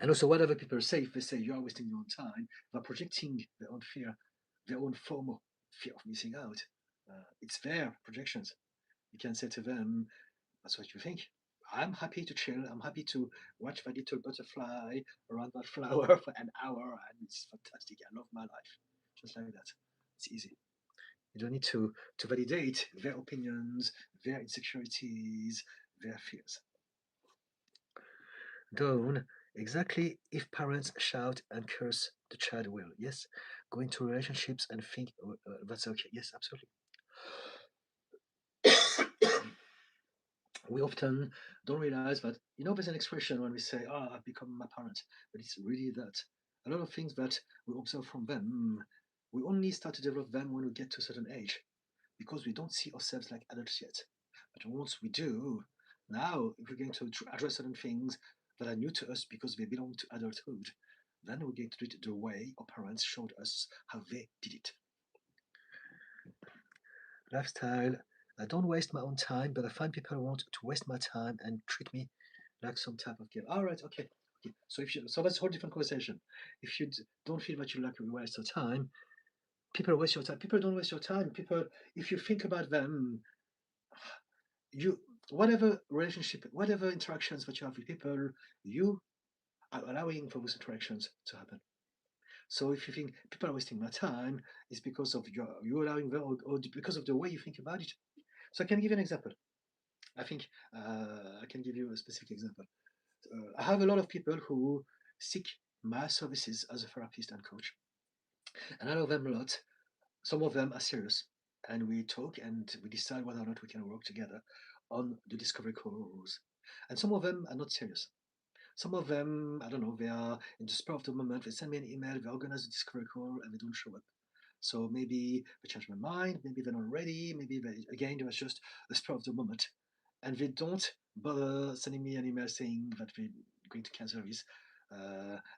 And also, whatever people say, if they say you are wasting your own time, they're projecting their own fear, their own FOMO, fear of missing out. It's their projections. You can say to them, that's what you think. I'm happy to chill. I'm happy to watch that little butterfly around that flower for an hour, and it's fantastic. I love my life. Just like that. It's easy. You don't need to validate their opinions, their insecurities, their fears. Dawn, exactly if parents shout and curse, the child will. Yes, go into relationships and think that's okay. Yes, absolutely. We often don't realize that, there's an expression when we say, I've become my parent, but it's really that. A lot of things that we observe from them, we only start to develop them when we get to a certain age because we don't see ourselves like adults yet. But once we do, now if we're going to address certain things that are new to us because they belong to adulthood, then we're going to do it the way our parents showed us how they did it. Lifestyle. I don't waste my own time, but I find people want to waste my time and treat me like some type of game. All right, okay. So that's a whole different conversation. If you don't feel that you like to waste your time, people waste your time. People don't waste your time. People, if you think about them, you whatever relationship, whatever interactions that you have with people, you are allowing for those interactions to happen. So if you think people are wasting my time, it's because of you allowing them, or because of the way you think about it. So I can give you an example. I think I can give you a specific example. I have a lot of people who seek my services as a therapist and coach, and I know them a lot. Some of them are serious, and we talk and we decide whether or not we can work together on the discovery calls. And some of them are not serious. Some of them, I don't know, they are in the spur of the moment. They send me an email, they organize a discovery call, and they don't show up. So maybe they change my mind, maybe they're not ready, maybe again, there was just a spur of the moment. And they don't bother sending me an email saying that they're going to cancel this.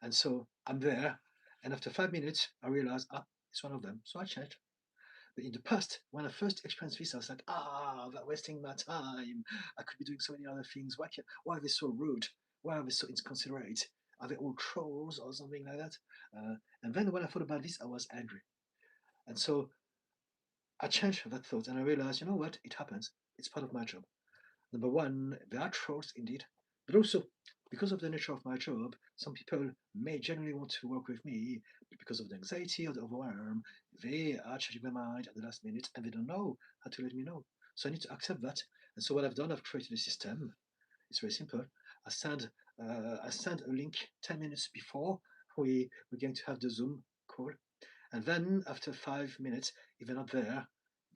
And so I'm there, and after 5 minutes, I realize, it's one of them. So I changed. But in the past, when I first experienced this, I was like, they're wasting my time. I could be doing so many other things. Why are they so rude? Why are they so inconsiderate? Are they all trolls or something like that? And then when I thought about this, I was angry. And so I changed that thought and I realized, you know what? It happens. It's part of my job. Number one, there are trolls indeed, but also because of the nature of my job, some people may genuinely want to work with me, but because of the anxiety or the overwhelm, they are changing their mind at the last minute and they don't know how to let me know. So I need to accept that. And so what I've done, I've created a system. It's very simple. I send I send a link 10 minutes before we're going to have the Zoom call. And then after 5 minutes, if they're not there,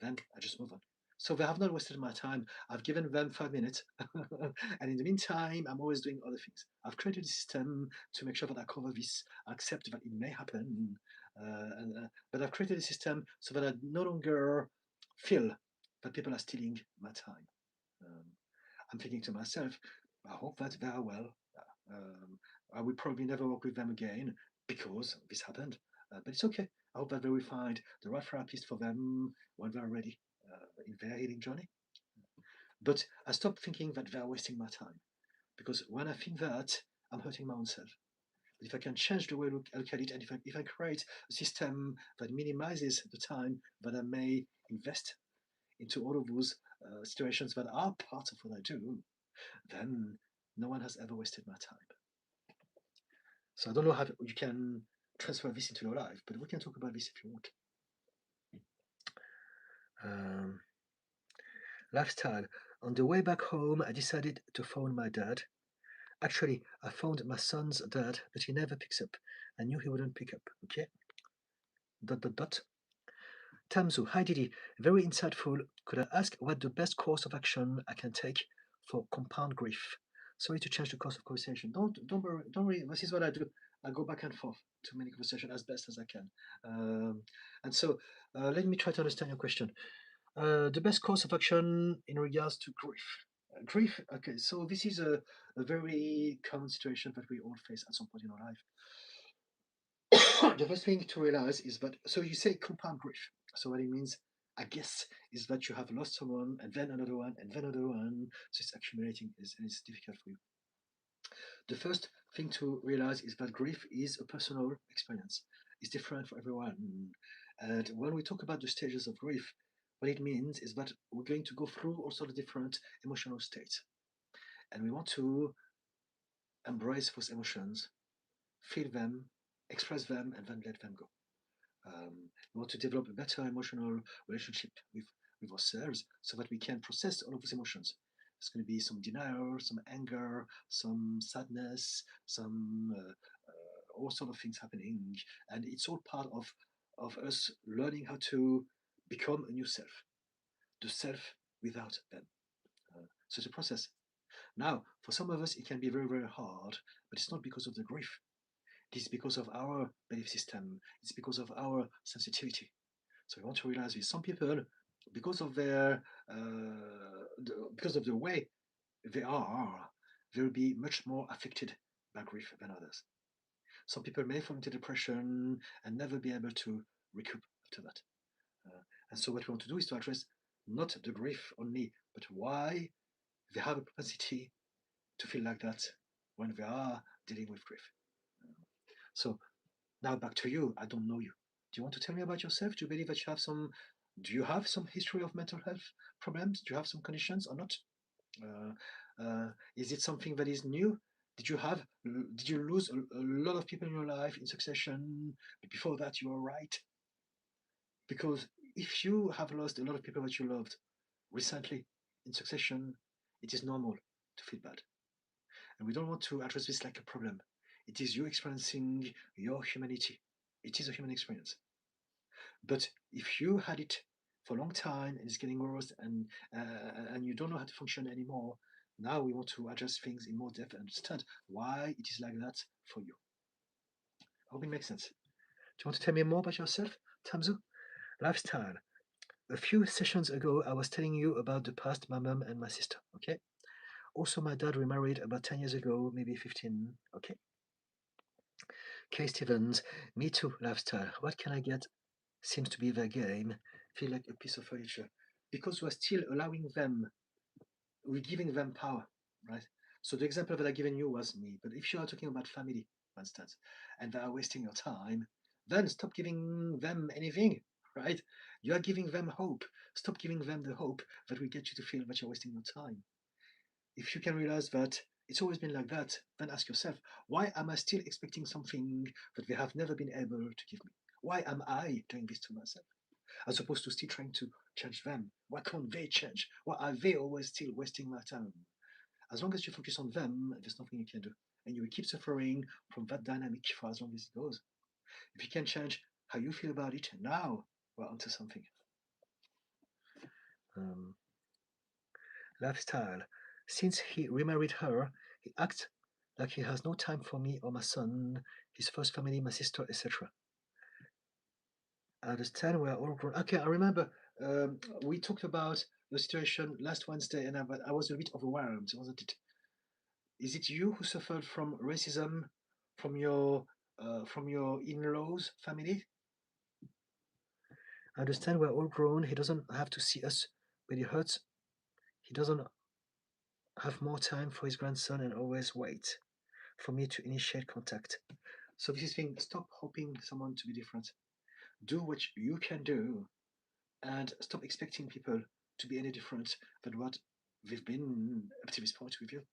then I just move on. So they have not wasted my time. I've given them 5 minutes. And in the meantime, I'm always doing other things. I've created a system to make sure that I cover this, I accept that it may happen. But I've created a system so that I no longer feel that people are stealing my time. Um, I'm thinking to myself, I hope that they are well. Um, I will probably never work with them again because this happened. But it's okay. I hope that they will find the right therapist for them when they're ready in their healing journey. But I stopped thinking that they're wasting my time because when I think that, I'm hurting my own self. But if I can change the way I look at it, and if I create a system that minimizes the time that I may invest into all of those situations that are part of what I do, then no one has ever wasted my time. So I don't know how you can transfer this into your life, but we can talk about this if you want. Um, Lifestyle. On the way back home, I decided to phone my dad. Actually, I found my son's dad, but he never picks up. I knew he wouldn't pick up. Okay. ... Tamzu, hi Didi, very insightful. Could I ask what the best course of action I can take for compound grief? Sorry to change the course of conversation. Don't worry. This is what I do. I go back and forth to many conversations as best as I can. And so, let me try to understand your question. The best course of action in regards to grief. Grief. Okay, so this is a very common situation that we all face at some point in our life. The first thing to realize is that, so you say compound grief. So what it means, I guess, is that you have lost someone and then another one and then another one. So it's accumulating and it's difficult for you. The first thing to realize is that grief is a personal experience. It's different for everyone. And when we talk about the stages of grief, what it means is that we're going to go through all sorts of different emotional states. And we want to embrace those emotions, feel them, express them, and then let them go. We want to develop a better emotional relationship with ourselves so that we can process all of those emotions. There's going to be some denial, some anger, some sadness, some all sort of things happening, and it's all part of us learning how to become a new self, the self without them. So it's a process. Now, for some of us, it can be very, very hard, but it's not because of the grief. It is because of our belief system. It's because of our sensitivity. So we want to realize with some people, because of their because of the way they are, they'll be much more affected by grief than others. Some people may fall into depression and never be able to recoup after that. And so what we want to do is to address not the grief only, but why they have a propensity to feel like that when they are dealing with grief. So now back to you. I don't know you. Do you want to tell me about yourself? Do you believe that you have some? Do you have some history of mental health problems? Do you have some conditions or not? Is it something that is new? Did you have? Did you lose a lot of people in your life in succession? But before that, you were right. Because if you have lost a lot of people that you loved recently in succession, it is normal to feel bad. And we don't want to address this like a problem. It is you experiencing your humanity. It is a human experience. But if you had it for a long time and it's getting worse and you don't know how to function anymore, now we want to adjust things in more depth and understand why it is like that for you. I hope it makes sense. Do you want to tell me more about yourself, Tamzu? Lifestyle. A few sessions ago, I was telling you about the past, my mom and my sister. Okay. Also, my dad remarried about 10 years ago, maybe 15. Okay. Kay Stevens, me too, lifestyle. What can I get? Seems to be their game. Feel like a piece of furniture. Because we're still allowing them, we're giving them power, right? So the example that I given you was me. But if you are talking about family, for instance, and they are wasting your time, then stop giving them anything, right? You are giving them hope. Stop giving them the hope that will get you to feel that you're wasting your time. If you can realize that it's always been like that, then ask yourself, why am I still expecting something that they have never been able to give me? Why am I doing this to myself? As opposed to still trying to change them. Why can't they change? Why are they always still wasting my time? As long as you focus on them, there's nothing you can do. And you will keep suffering from that dynamic for as long as it goes. If you can change how you feel about it now, we're onto something. Um, Lifestyle. Since he remarried her, he acts like he has no time for me or my son, his first family, my sister, etc. I understand we're all grown. Okay, I remember we talked about the situation last Wednesday, and I was a bit overwhelmed, wasn't it? Is it you who suffered from racism from your in-laws family? I understand we're all grown. He doesn't have to see us, but it hurts. He doesn't have more time for his grandson and always wait for me to initiate contact. So this is thing. Stop hoping someone to be different. Do what you can do, and stop expecting people to be any different than what they've been up to this point with you.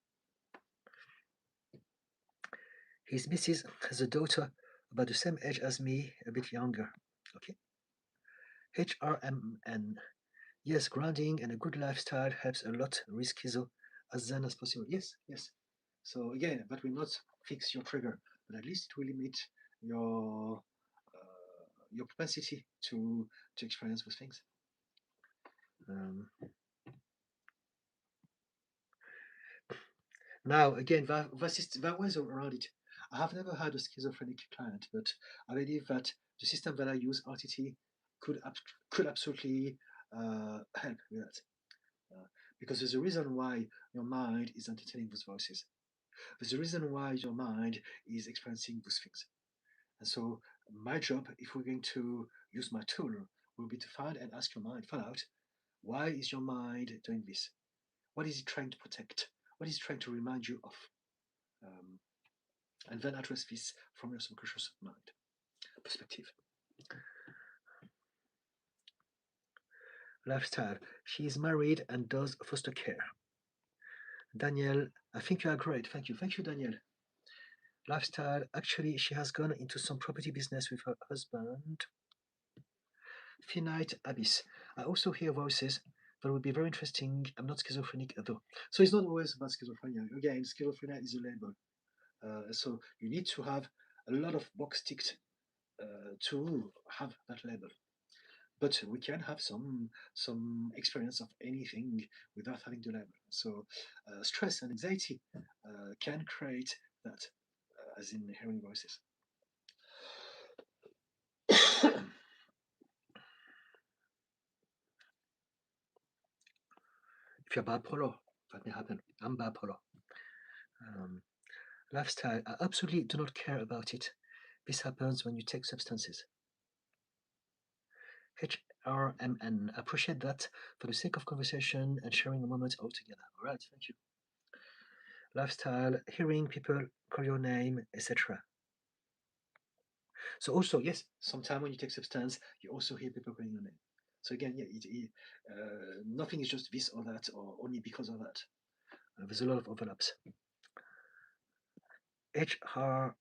His missus has a daughter about the same age as me, a bit younger. Okay. HRMN. Yes, grounding and a good lifestyle helps a lot. Risk schizo as zen as possible. Yes, yes. So again, that will not fix your trigger, but at least it will limit your propensity to experience those things. Um, Now, again, there ways around it. I have never had a schizophrenic client, but I believe that the system that I use, RTT, could absolutely help with that. Because there's a reason why your mind is entertaining those voices. There's a reason why your mind is experiencing those things. And so, my job, if we're going to use my tool, will be to find and ask your mind, find out why is your mind doing this? What is it trying to protect? What is it trying to remind you of? Um, and then address this from your subconscious mind perspective. Lifestyle. She is married and does foster care. Danielle, I think you are great. Thank you. Thank you, Danielle. Lifestyle. Actually, she has gone into some property business with her husband. Finite Abyss. I also hear voices that would be very interesting. I'm not schizophrenic though. So it's not always about schizophrenia. Again, schizophrenia is a label. So you need to have a lot of box ticked to have that label. But we can have some experience of anything without having the label. So stress and anxiety can create that, as in hearing voices. If you're bipolar, that may happen. I'm bipolar. Um, Lifestyle, I absolutely do not care about it. This happens when you take substances. HRMN, I appreciate that for the sake of conversation and sharing a moment all together. All right, thank you. Lifestyle, hearing people call your name, etc. So also, yes, sometimes when you take substance, you also hear people calling your name. So again, yeah, nothing is just this or that, or only because of that. There's a lot of overlaps. HR,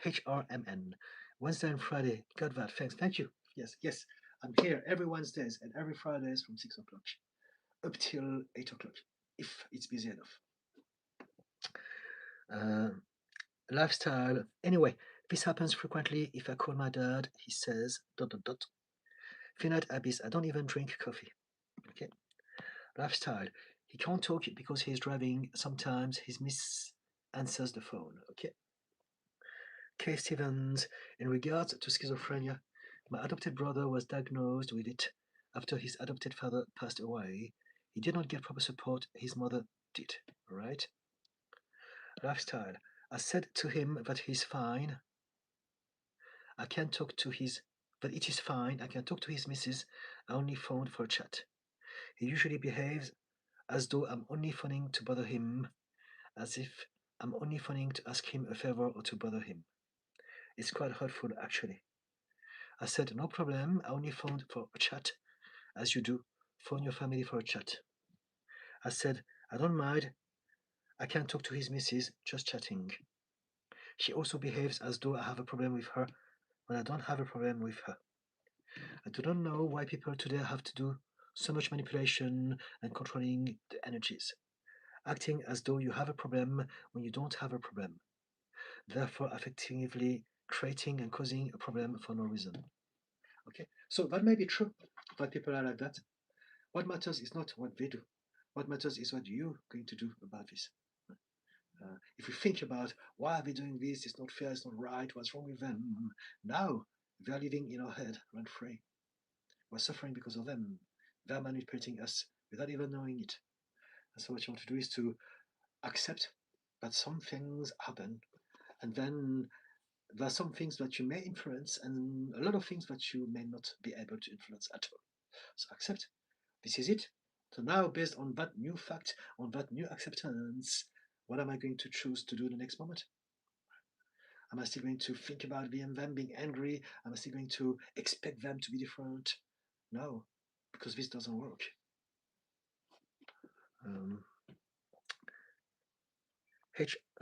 HRMN, Wednesday and Friday. Got that. Thanks. Thank you. Yes, yes. I'm here every Wednesdays and every Fridays from 6 o'clock up till 8 o'clock, if it's busy enough. Lifestyle. Anyway, this happens frequently if I call my dad. He says, dot, dot, dot. Finite Abyss, I don't even drink coffee. Okay. Lifestyle. He can't talk because he's driving. Sometimes he answers the phone. Okay. K. Stevens, in regards to schizophrenia, my adopted brother was diagnosed with it after his adopted father passed away. He did not get proper support, his mother did. Right? Lifestyle. I said to him that he's fine. I can talk to his that it is fine. I can talk to his missus. I only phoned for a chat. He usually behaves as though I'm only phoning to bother him, as if I'm only phoning to ask him a favor or to bother him. It's quite hurtful, actually. I said, no problem, I only phoned for a chat, as you do. Phone your family for a chat. I said, I don't mind. I can talk to his missus, just chatting. She also behaves as though I have a problem with her when I don't have a problem with her. I do not know why people today have to do so much manipulation and controlling the energies, acting as though you have a problem when you don't have a problem, therefore effectively creating and causing a problem for no reason. Okay, so that may be true that people are like that. What matters is not what they do. What matters is what you're going to do about this. If you think about why are they doing this, it's not fair, it's not right, what's wrong with them, now they're living in our head rent free. We're suffering because of them. They're manipulating us without even knowing it. And so what you want to do is to accept that some things happen, and then there are some things that you may influence, and a lot of things that you may not be able to influence at all. So accept, this is it. So now, based on that new fact, on that new acceptance, what am I going to choose to do the next moment? Am I still going to think about them being angry? Am I still going to expect them to be different? No, because this doesn't work. Um,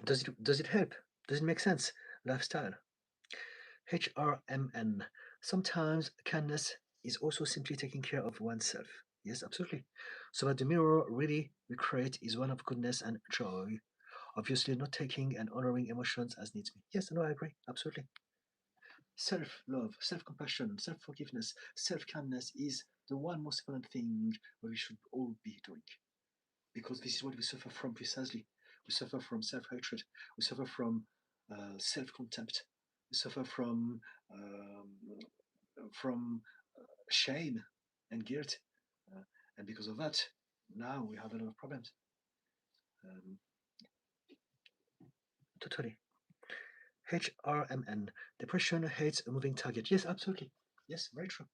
does it help? Does it make sense? Lifestyle. HRMN. Sometimes kindness is also simply taking care of oneself. Yes, absolutely. So what the mirror really we create is one of goodness and joy. Obviously, not taking and honoring emotions as needs me. Yes, no, I agree, absolutely. Self-love, self-compassion, self-forgiveness, self-kindness is the one most important thing that we should all be doing. Because this is what we suffer from precisely. We suffer from self-hatred. We suffer from self-contempt. We suffer from shame and guilt. And because of that, now we have a lot of problems. Totally. HRMN. Depression hates a moving target. Yes, absolutely. Yes, very true.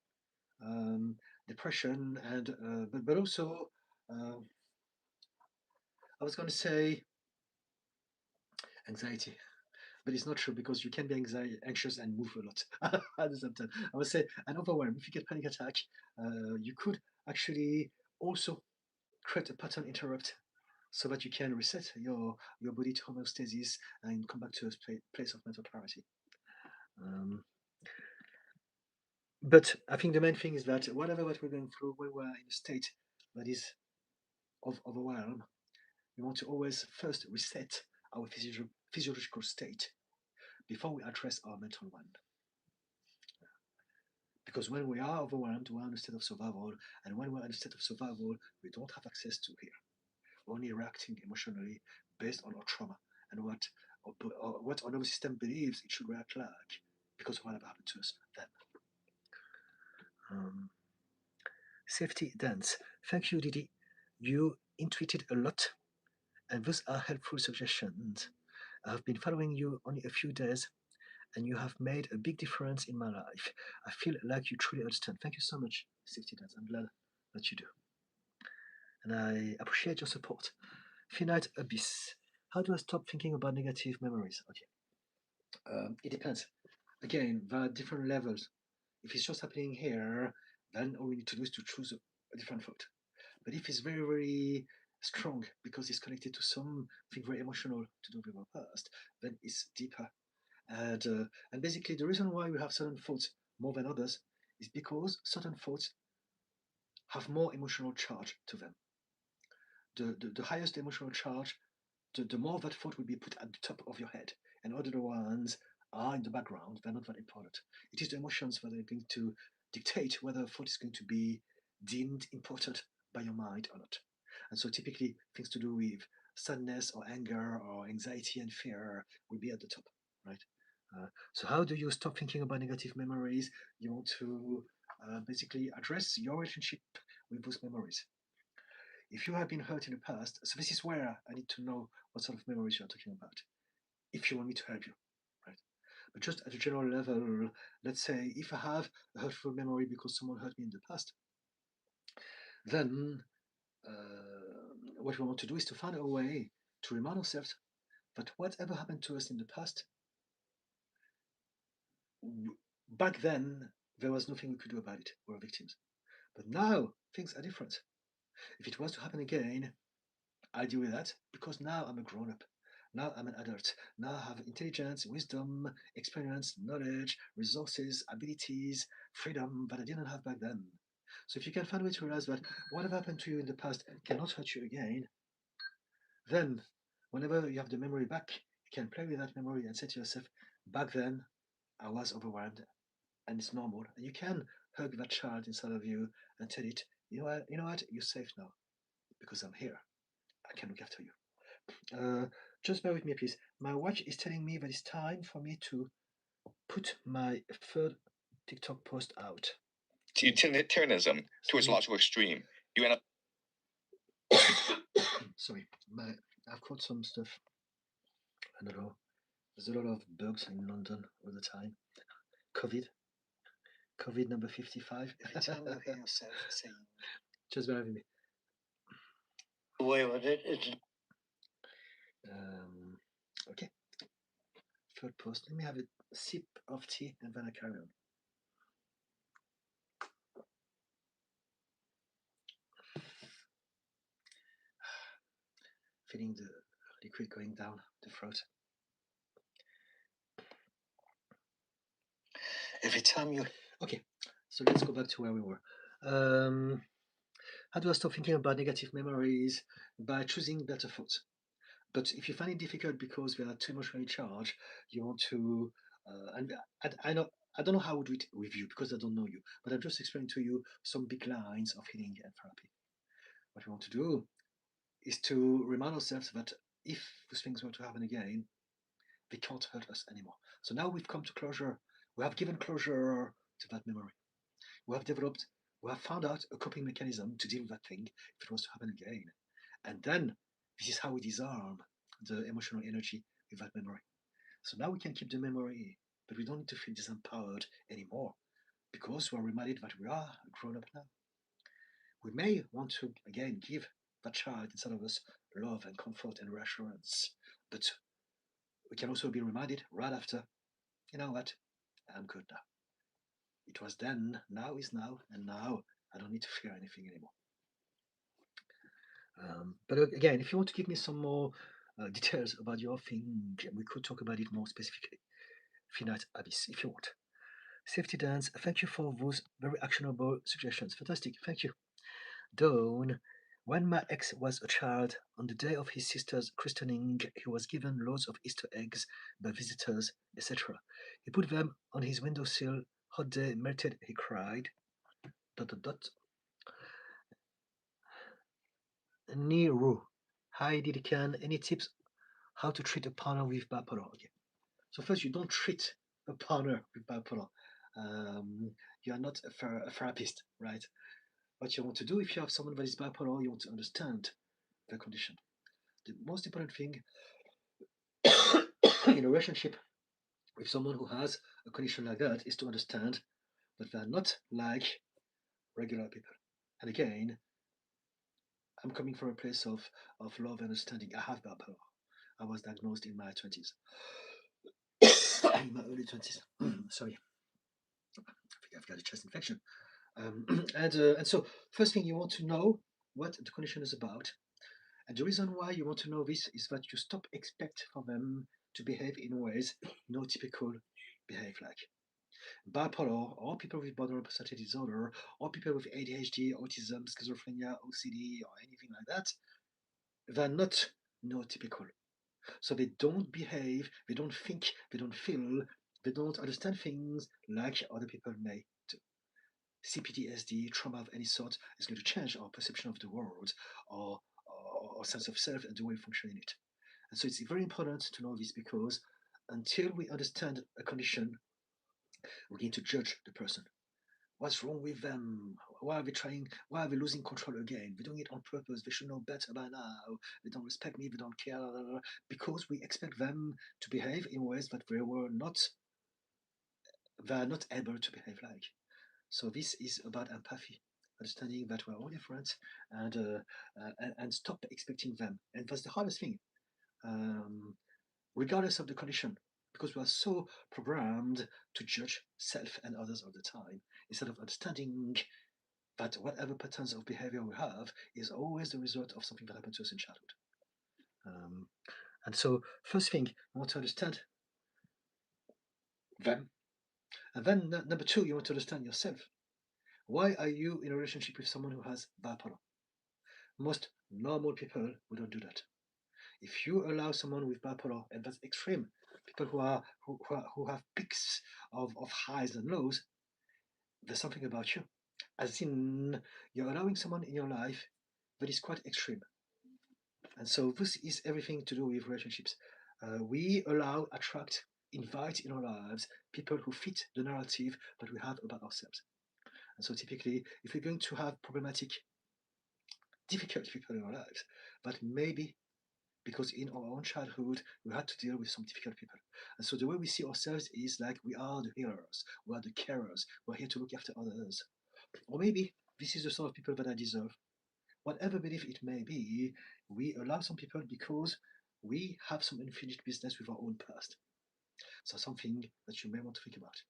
Depression and but also I was going to say anxiety, but it's not true because you can be anxious and move a lot at the same time. I would say an overwhelm. If you get panic attack, you could actually also create a pattern interrupt so that you can reset your body to homeostasis and come back to a place of mental clarity. But I think the main thing is that whatever what we're going through, when we're in a state that is of overwhelm, we want to always first reset our physiological state before we address our mental one. Because when we are overwhelmed, we're in a state of survival, and when we're in a state of survival, we don't have access to here. We're only reacting emotionally based on our trauma and what our nervous system believes it should react like because of whatever happened to us then. Safety dance. Thank you, Didi. You intuited a lot, and those are helpful suggestions. I have been following you only a few days, and you have made a big difference in my life. I feel like you truly understand. Thank you so much, Safety Dance. I'm glad that you do. And I appreciate your support. Finite Abyss. How do I stop thinking about negative memories? Okay. It depends. Again, there are different levels. If it's just happening here, then all we need to do is to choose a different thought. But if it's very, very strong because it's connected to something very emotional to do with our past, then it's deeper. And basically, the reason why we have certain thoughts more than others is because certain thoughts have more emotional charge to them. The highest emotional charge, the more that thought will be put at the top of your head, and other ones are in the background. They're not that important. It is the emotions that are going to dictate whether a thought is going to be deemed important by your mind or not. And so typically things to do with sadness or anger or anxiety and fear will be at the top, right? So how do you stop thinking about negative memories? You want to basically address your relationship with those memories. If you have been hurt in the past, so this is where I need to know what sort of memories you're talking about, if you want me to help you, right? But just at a general level, let's say if I have a hurtful memory because someone hurt me in the past, then what we want to do is to find a way to remind ourselves that whatever happened to us in the past, back then, there was nothing we could do about it. We were victims. But now, things are different. If it was to happen again, I deal with that because now I'm a grown up. Now I'm an adult. Now I have intelligence, wisdom, experience, knowledge, resources, abilities, freedom that I didn't have back then. So if you can find a way to realize that whatever happened to you in the past cannot hurt you again, then whenever you have the memory back, you can play with that memory and say to yourself, back then I was overwhelmed and it's normal. And you can hug that child inside of you and tell it, you know what, you're safe now because I'm here. I can look after you. Just bear with me, please. My watch is telling me that it's time for me to put my third TikTok post out. Utilitarianism to its logical extreme. You end up. Sorry, I've caught some stuff. I don't know. There's a lot of bugs in London all the time. COVID number 55. Every time you hear yourself saying, just bear with me. Away with it. Okay. Third post. Let me have a sip of tea and then I carry on. Feeling the liquid going down the throat. Every time you. Okay, so let's go back to where we were. How do I stop thinking about negative memories? By choosing better thoughts. But if you find it difficult because we are too emotionally charged, you want to, and I know I don't know how I would do it with you because I don't know you, but I'm just explaining to you some big lines of healing and therapy. What we want to do is to remind ourselves that if those things were to happen again, they can't hurt us anymore. So now we've come to closure. We have given closure to that memory. We have found out a coping mechanism to deal with that thing if it was to happen again. And then this is how we disarm the emotional energy with that memory. So now we can keep the memory, but we don't need to feel disempowered anymore because we're reminded that we are grown up now. We may want to again give that child inside of us love and comfort and reassurance, but we can also be reminded right after, you know what, I'm good now. It was then, now is now, and now I don't need to fear anything anymore. But again, if you want to give me some more details about your thing, we could talk about it more specifically. Finite Abyss, if you want. Safety Dance, thank you for those very actionable suggestions. Fantastic, thank you. Dawn, when my ex was a child, on the day of his sister's christening, he was given loads of Easter eggs by visitors, etc. He put them on his windowsill. Hot day melted, he cried. ... Niru, hi Didikan, any tips how to treat a partner with bipolar? Okay. So first, you don't treat a partner with bipolar. You are not a therapist, right? What you want to do if you have someone that is bipolar, you want to understand the condition. The most important thing in a relationship with someone who has a condition like that is to understand that they are not like regular people. And again, I'm coming from a place of love and understanding. I have bipolar. I was diagnosed in my 20s. In my early 20s. Sorry. I think I've got a chest infection. And so, first thing you want to know what the condition is about. And the reason why you want to know this is that you stop expect for them to behave in ways no typical behave like. Bipolar, or people with borderline personality disorder, or people with ADHD, autism, schizophrenia, OCD, or anything like that, they're not no typical. So they don't behave, they don't think, they don't feel, they don't understand things like other people may do. CPTSD, trauma of any sort, is going to change our perception of the world, or our sense of self and the way we function in it. And so it's very important to know this because until we understand a condition, we need to judge the person. What's wrong with them? Why are they trying? Why are they losing control again? They're doing it on purpose. They should know better by now. They don't respect me. They don't care. Blah, blah, blah, because we expect them to behave in ways that they are not able to behave like. So this is about empathy, understanding that we're all different, and stop expecting them. And that's the hardest thing, regardless of the condition, because we are so programmed to judge self and others all the time, instead of understanding that whatever patterns of behavior we have is always the result of something that happened to us in childhood. And so, first thing, you want to understand them. And then, number two, you want to understand yourself. Why are you in a relationship with someone who has bipolar? Most normal people would not do that. If you allow someone with bipolar, and that's extreme, people who have peaks of highs and lows, there's something about you. As in, you're allowing someone in your life that is quite extreme. And so this is everything to do with relationships. We allow, attract, invite in our lives people who fit the narrative that we have about ourselves. And so typically, if we're going to have problematic, difficult people in our lives, that maybe because in our own childhood, we had to deal with some difficult people. And so the way we see ourselves is like we are the healers, we are the carers, we're here to look after others. Or maybe this is the sort of people that I deserve. Whatever belief it may be, we allow some people because we have some unfinished business with our own past. So something that you may want to think about.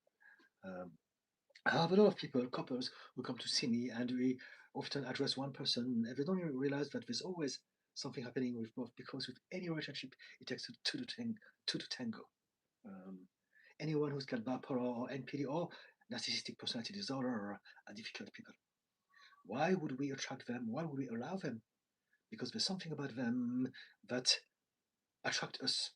I have a lot of people, couples, who come to see me, and we often address one person, and they don't even realize that there's always something happening with both, because with any relationship, it takes two to tango. Anyone who's got bipolar or NPD or narcissistic personality disorder are difficult people. Why would we attract them? Why would we allow them? Because there's something about them that attract us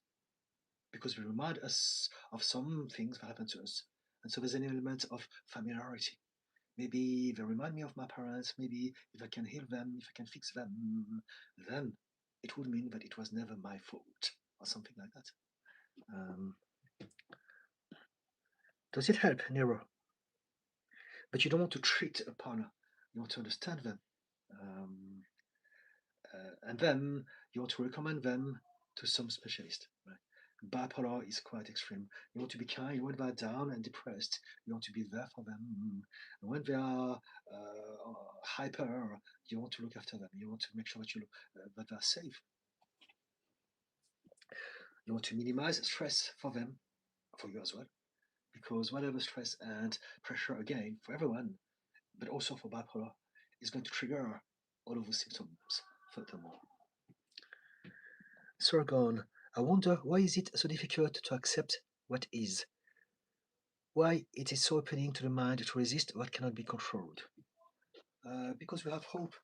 because they remind us of some things that happened to us. And so there's an element of familiarity. Maybe they remind me of my parents. Maybe if I can heal them, if I can fix them, then it would mean that it was never my fault or something like that. Does it help, Nero? But you don't want to treat a partner. You want to understand them. And then you want to recommend them to some specialist. Right? Bipolar is quite extreme. You want to be kind. When they are down and depressed, you want to be there for them. And when they are hyper, you want to look after them. You want to make sure that they are safe. You want to minimize stress for them, for you as well, because whatever stress and pressure, again, for everyone, but also for bipolar, is going to trigger all of the symptoms furthermore. Sorgon, I wonder why is it so difficult to accept what is? Why it is so opening to the mind to resist what cannot be controlled? Because we have hope,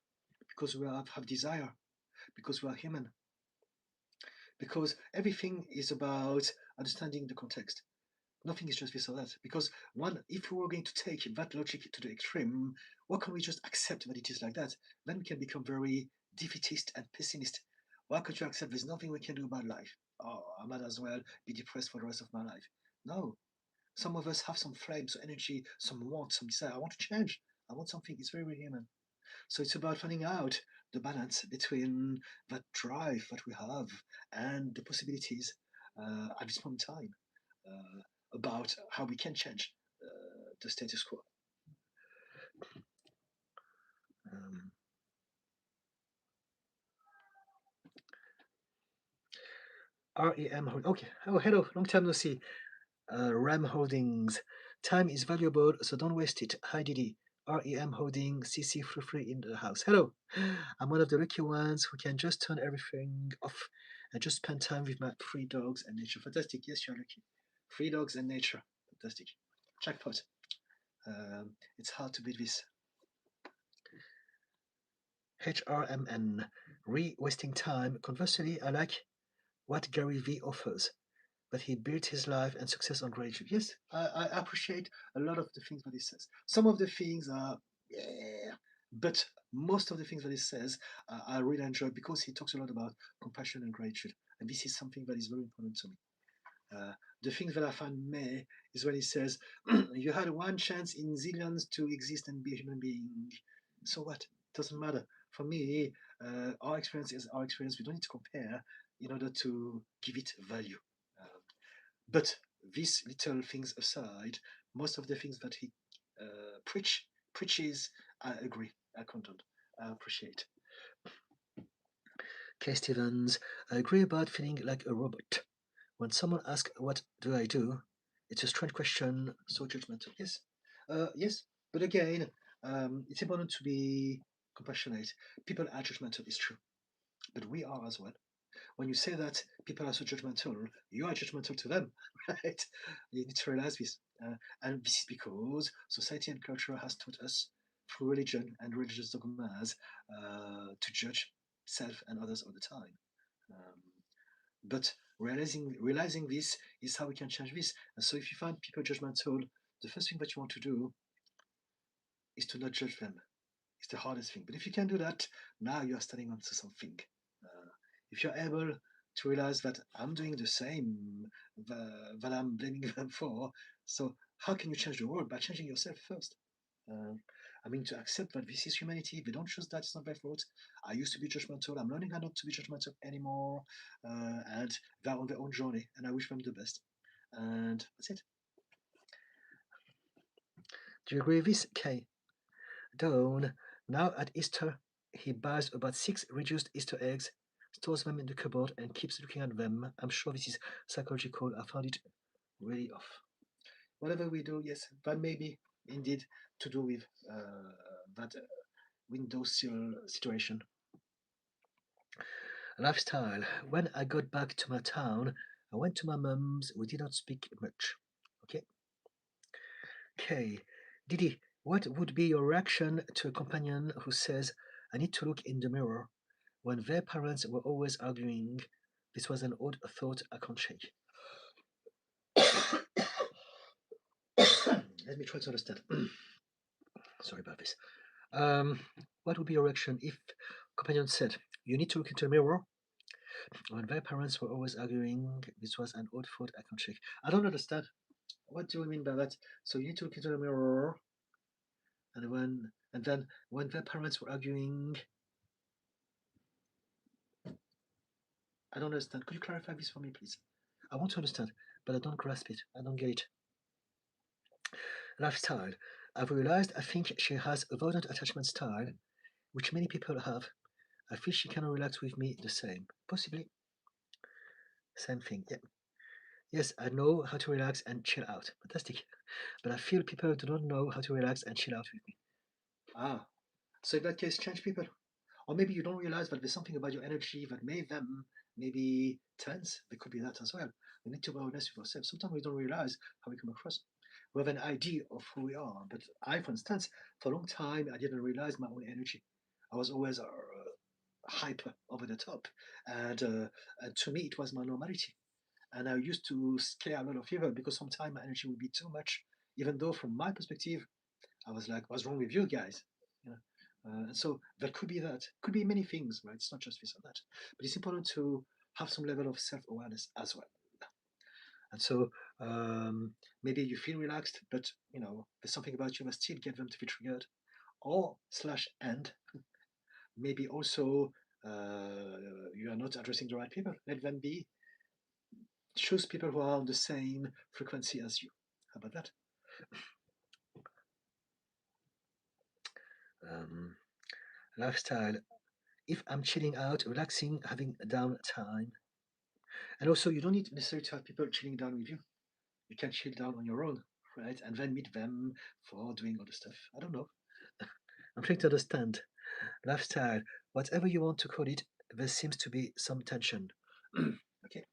because we have desire, because we are human, because everything is about understanding the context. Nothing is just this or that. Because if we were going to take that logic to the extreme, why can't we just accept that it is like that? Then we can become very defeatist and pessimist. Why can't you accept there's nothing we can do about life? Oh, I might as well be depressed for the rest of my life. No. Some of us have some flame, some energy, some want, some desire. I want to change. I want something. It's very, very human. So it's about finding out the balance between that drive that we have and the possibilities at this point in time about how we can change the status quo. REM, okay. Oh, hello, long time no see. RAM Holdings. Time is valuable, so don't waste it. Hi, Didi. REM Holding, CC Free in the house. Hello. I'm one of the lucky ones who can just turn everything off and just spend time with my 3 dogs and nature. Fantastic. Yes, you're lucky. 3 dogs and nature. Fantastic. Jackpot. It's hard to beat this. HRMN. Wasting time. Conversely, I like what Gary Vee offers, but he built his life and success on gratitude. Yes, I appreciate a lot of the things that he says. Some of the things are, yeah, but most of the things that he says I really enjoy because he talks a lot about compassion and gratitude. And this is something that is very important to me. The thing that I find meh is when he says, you had one chance in zillions to exist and be a human being. So what? Doesn't matter. For me, our experience is our experience. We don't need to compare in order to give it value. But these little things aside, most of the things that he preaches, I agree, I condone, I appreciate. Kay Stevens, I agree about feeling like a robot. When someone asks, what do I do? It's a strange question, so judgmental. Yes, yes, but again, it's important to be compassionate. People are judgmental, it's true, but we are as well. When you say that people are so judgmental, you are judgmental to them, right? You need to realize this. And this is because society and culture has taught us through religion and religious dogmas to judge self and others all the time. But realizing this is how we can change this. And so if you find people judgmental, the first thing that you want to do is to not judge them. It's the hardest thing. But if you can do that, now you are standing onto something. If you're able to realize that I'm doing the same that I'm blaming them for, so how can you change the world? By changing yourself first. To accept that this is humanity. If they don't choose that, it's not their fault. I used to be judgmental. I'm learning how not to be judgmental anymore. And they're on their own journey, and I wish them the best. And that's it. Do you agree with this, Kay? Dawn, now at Easter, he buys about 6 reduced Easter eggs, stores them in the cupboard, and keeps looking at them. I'm sure this is psychological. I found it really off. Whatever we do, yes, that may be indeed to do with that window sill situation. Lifestyle. When I got back to my town, I went to my mum's. We did not speak much. Okay. Okay. Didi, what would be your reaction to a companion who says, I need to look in the mirror, when their parents were always arguing, This was an odd thought I can't shake. Let me try to understand. Sorry about this. What would be your reaction if companion said, "You need to look into a mirror"? When their parents were always arguing, this was an odd thought I can't shake. I don't understand. What do you mean by that? So you need to look into the mirror, and then when their parents were arguing, I don't understand. Could you clarify this for me, please? I want to understand, but I don't grasp it. I don't get it. Lifestyle. I've realized I think she has avoidant attachment style, which many people have. I feel she cannot relax with me the same. Possibly. Same thing. Yeah. Yes, I know how to relax and chill out. Fantastic. But I feel people do not know how to relax and chill out with me. Ah. So in that case, change people. Or maybe you don't realize that there's something about your energy that made them maybe tense. There could be that as well. We need to be honest with ourselves. Sometimes we don't realize how we come across. We have an idea of who we are. But I, for instance, for a long time, I didn't realize my own energy. I was always hyper over the top. And to me, it was my normality. And I used to scare a lot of people because sometimes my energy would be too much, even though from my perspective, I was like, what's wrong with you guys? You know? And so that could be that. Could be many things, right? It's not just this or that. But it's important to have some level of self-awareness as well. And so maybe you feel relaxed, but there's something about you that still get them to be triggered. Or slash and maybe also you are not addressing the right people. Let them be. Choose people who are on the same frequency as you. How about that? Lifestyle. If I'm chilling out, relaxing, having a downtime. And also, you don't need necessarily to have people chilling down with you. You can chill down on your own, right? And then meet them for doing other stuff. I don't know. I'm trying to understand. Lifestyle, whatever you want to call it, there seems to be some tension. Okay.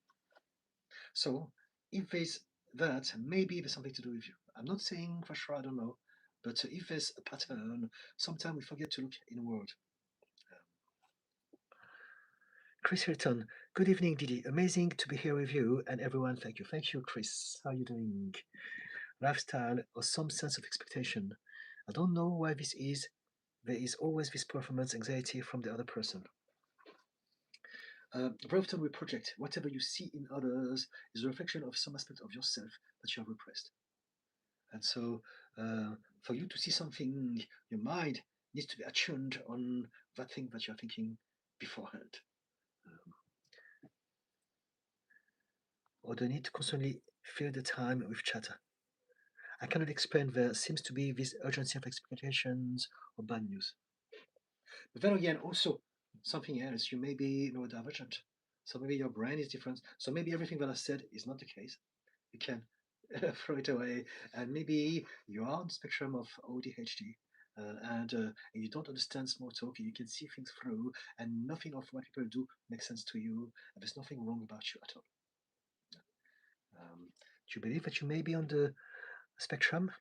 So, if there's that, maybe there's something to do with you. I'm not saying for sure, I don't know. But if there's a pattern, sometimes we forget to look inward. Chris Hilton, good evening, Didi. Amazing to be here with you and everyone. Thank you. Thank you, Chris. How are you doing? Lifestyle or some sense of expectation. I don't know why this is. There is always this performance anxiety from the other person. Very often we project whatever you see in others is a reflection of some aspect of yourself that you have repressed. And so for you to see something, your mind needs to be attuned on that thing that you're thinking beforehand. Or the need to constantly fill the time with chatter. I cannot explain. There seems to be this urgency of expectations or bad news. But then again, also something else. You may be neurodivergent, so maybe your brain is different. So maybe everything that I said is not the case. You can throw it away, and maybe you are on the spectrum of ADHD. And you don't understand small talk, you can see things through, and nothing of what people do makes sense to you, and there's nothing wrong about you at all. Do you believe that you may be on the spectrum?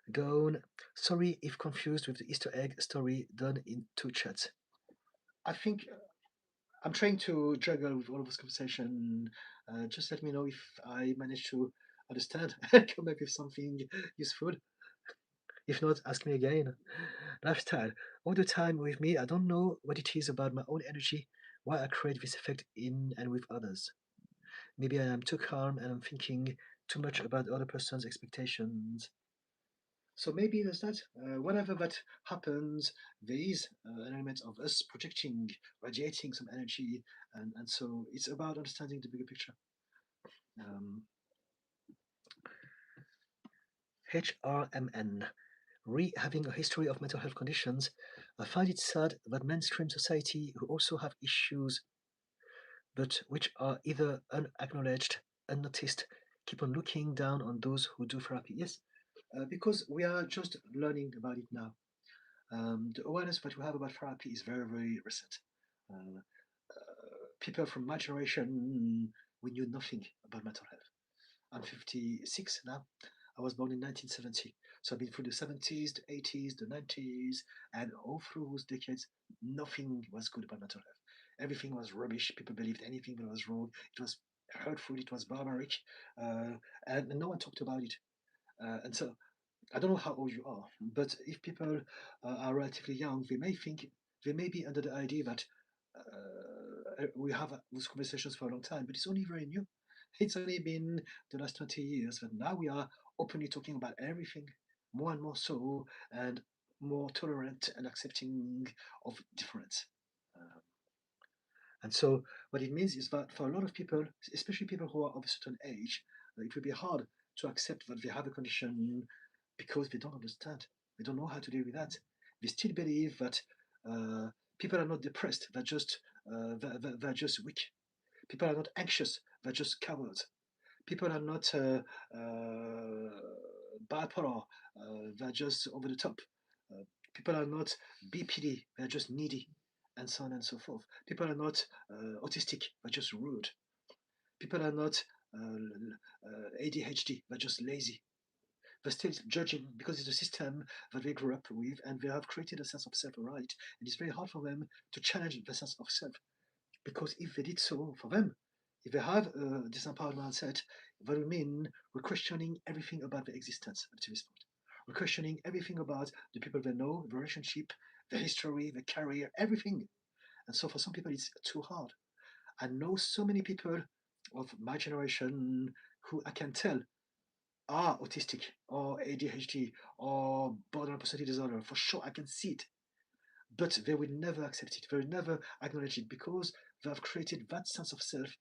Dawn, sorry if confused with the Easter egg story done in 2 chats. I think I'm trying to juggle with all of this conversation. Just let me know if I manage to understand and come up with something useful. If not, ask me again. Lifestyle. All the time with me, I don't know what it is about my own energy, why I create this effect in and with others. Maybe I am too calm and I'm thinking too much about the other person's expectations. So maybe there's that. Whenever that happens, there is an element of us projecting, radiating some energy, and so it's about understanding the bigger picture. HRMN. Having a history of mental health conditions, I find it sad that mainstream society who also have issues, but which are either unacknowledged, unnoticed, keep on looking down on those who do therapy. Yes, because we are just learning about it now. The awareness that we have about therapy is very, very recent. People from my generation, we knew nothing about mental health. I'm 56 now. I was born in 1970. So I've been through the 70s, the 80s, the 90s, and all through those decades, nothing was good about mental health. Everything was rubbish. People believed anything that was wrong. It was hurtful. It was barbaric, and no one talked about it. And so I don't know how old you are, but if people are relatively young, they may be under the idea that we have those conversations for a long time, but it's only very new. It's only been the last 20 years that now we are openly talking about everything, more and more so, and more tolerant and accepting of difference. Um, and so, what it means is that for a lot of people, especially people who are of a certain age, it will be hard to accept that they have a condition because they don't understand. They don't know how to deal with that. They still believe that uh, people are not depressed; they're just weak. People are not anxious; they're just cowards. People are not bipolar; they're just over the top. Uh, People are not BPD; they're just needy, and so on and so forth. People are not autistic; they're just rude. People are not ADHD; they're just lazy. They're still judging because it's a system that they grew up with, and they have created a sense of self-right, and it's very hard for them to challenge the sense of self. Because if they did so for them, if they have a disempowered mindset, that would mean we're questioning everything about their existence up to this point. We're questioning everything about the people they know, the relationship, the history, the career, everything. And so for some people, it's too hard. I know so many people of my generation who I can tell are autistic or ADHD or borderline personality disorder. For sure, I can see it. But they will never accept it. They will never acknowledge it because they have created that sense of self.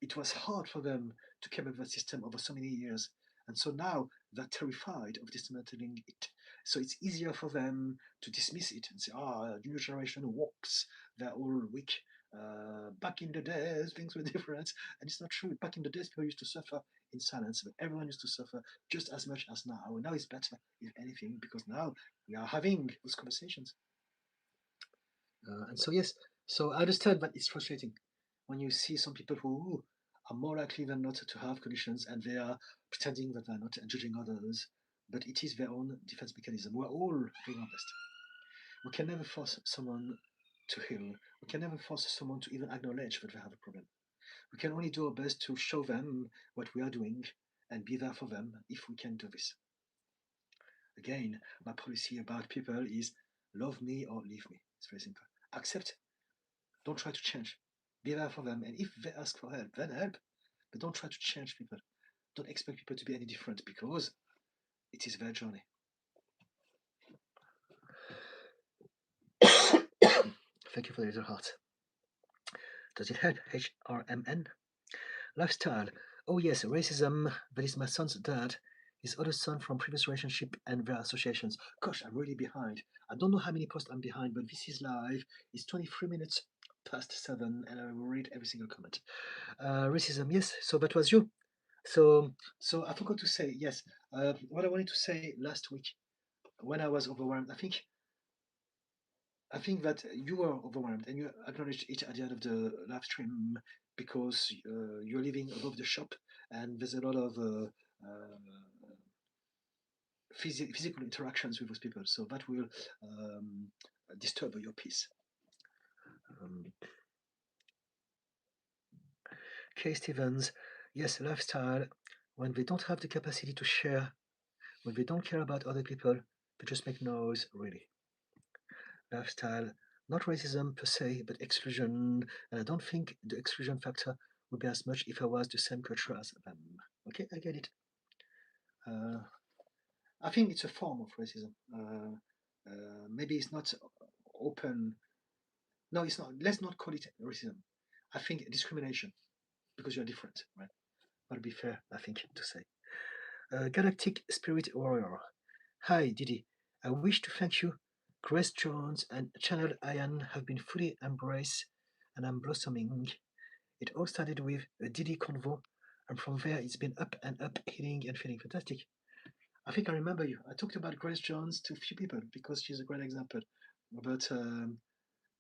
It was hard for them to keep up that system over so many years. And so now they're terrified of dismantling it. So it's easier for them to dismiss it and say, the new generation walks, they're all weak. Back in the days, things were different. And it's not true. Back in the days, people used to suffer in silence, but everyone used to suffer just as much as now. Now it's better, if anything, because now we are having those conversations. And so, yes, so I understand that it's frustrating when you see some people who are more likely than not to have conditions and they are pretending that they're not and judging others, but it is their own defense mechanism. We're all doing our best. We can never force someone to heal. We can never force someone to even acknowledge that they have a problem. We can only do our best to show them what we are doing and be there for them if we can do this. Again, my policy about people is love me or leave me. It's very simple. Accept. Don't try to change. Be there for them. And if they ask for help, then help. But don't try to change people. Don't expect people to be any different because it is their journey. Thank you for the little heart. Does it help? HRMN. Lifestyle. Oh yes, racism. That is my son's dad. His other son from previous relationship and their associations. Gosh, I'm really behind. I don't know how many posts I'm behind, but this is live. It's 23 minutes past 7, and I will read every single comment. Racism, yes. So that was you. So I forgot to say, yes, what I wanted to say last week when I was overwhelmed, I think that you were overwhelmed and you acknowledged it at the end of the live stream because you're living above the shop and there's a lot of physical interactions with those people. So that will disturb your peace. Kay Stevens, yes, lifestyle, when they don't have the capacity to share, when they don't care about other people, they just make noise, really. Lifestyle, not racism per se, but exclusion. And I don't think the exclusion factor would be as much if I was the same culture as them. Okay, I get it. I think it's a form of racism. Maybe it's not open. No, it's not. Let's not call it racism. I think discrimination because you're different, right? That would be fair, I think, to say. Galactic Spirit Warrior. Hi, Didi. I wish to thank you. Grace Jones and Channel Ian have been fully embraced and I'm blossoming. It all started with a Didi convo, and from there it's been up and up, healing and feeling fantastic. I think I remember you. I talked about Grace Jones to a few people because she's a great example. But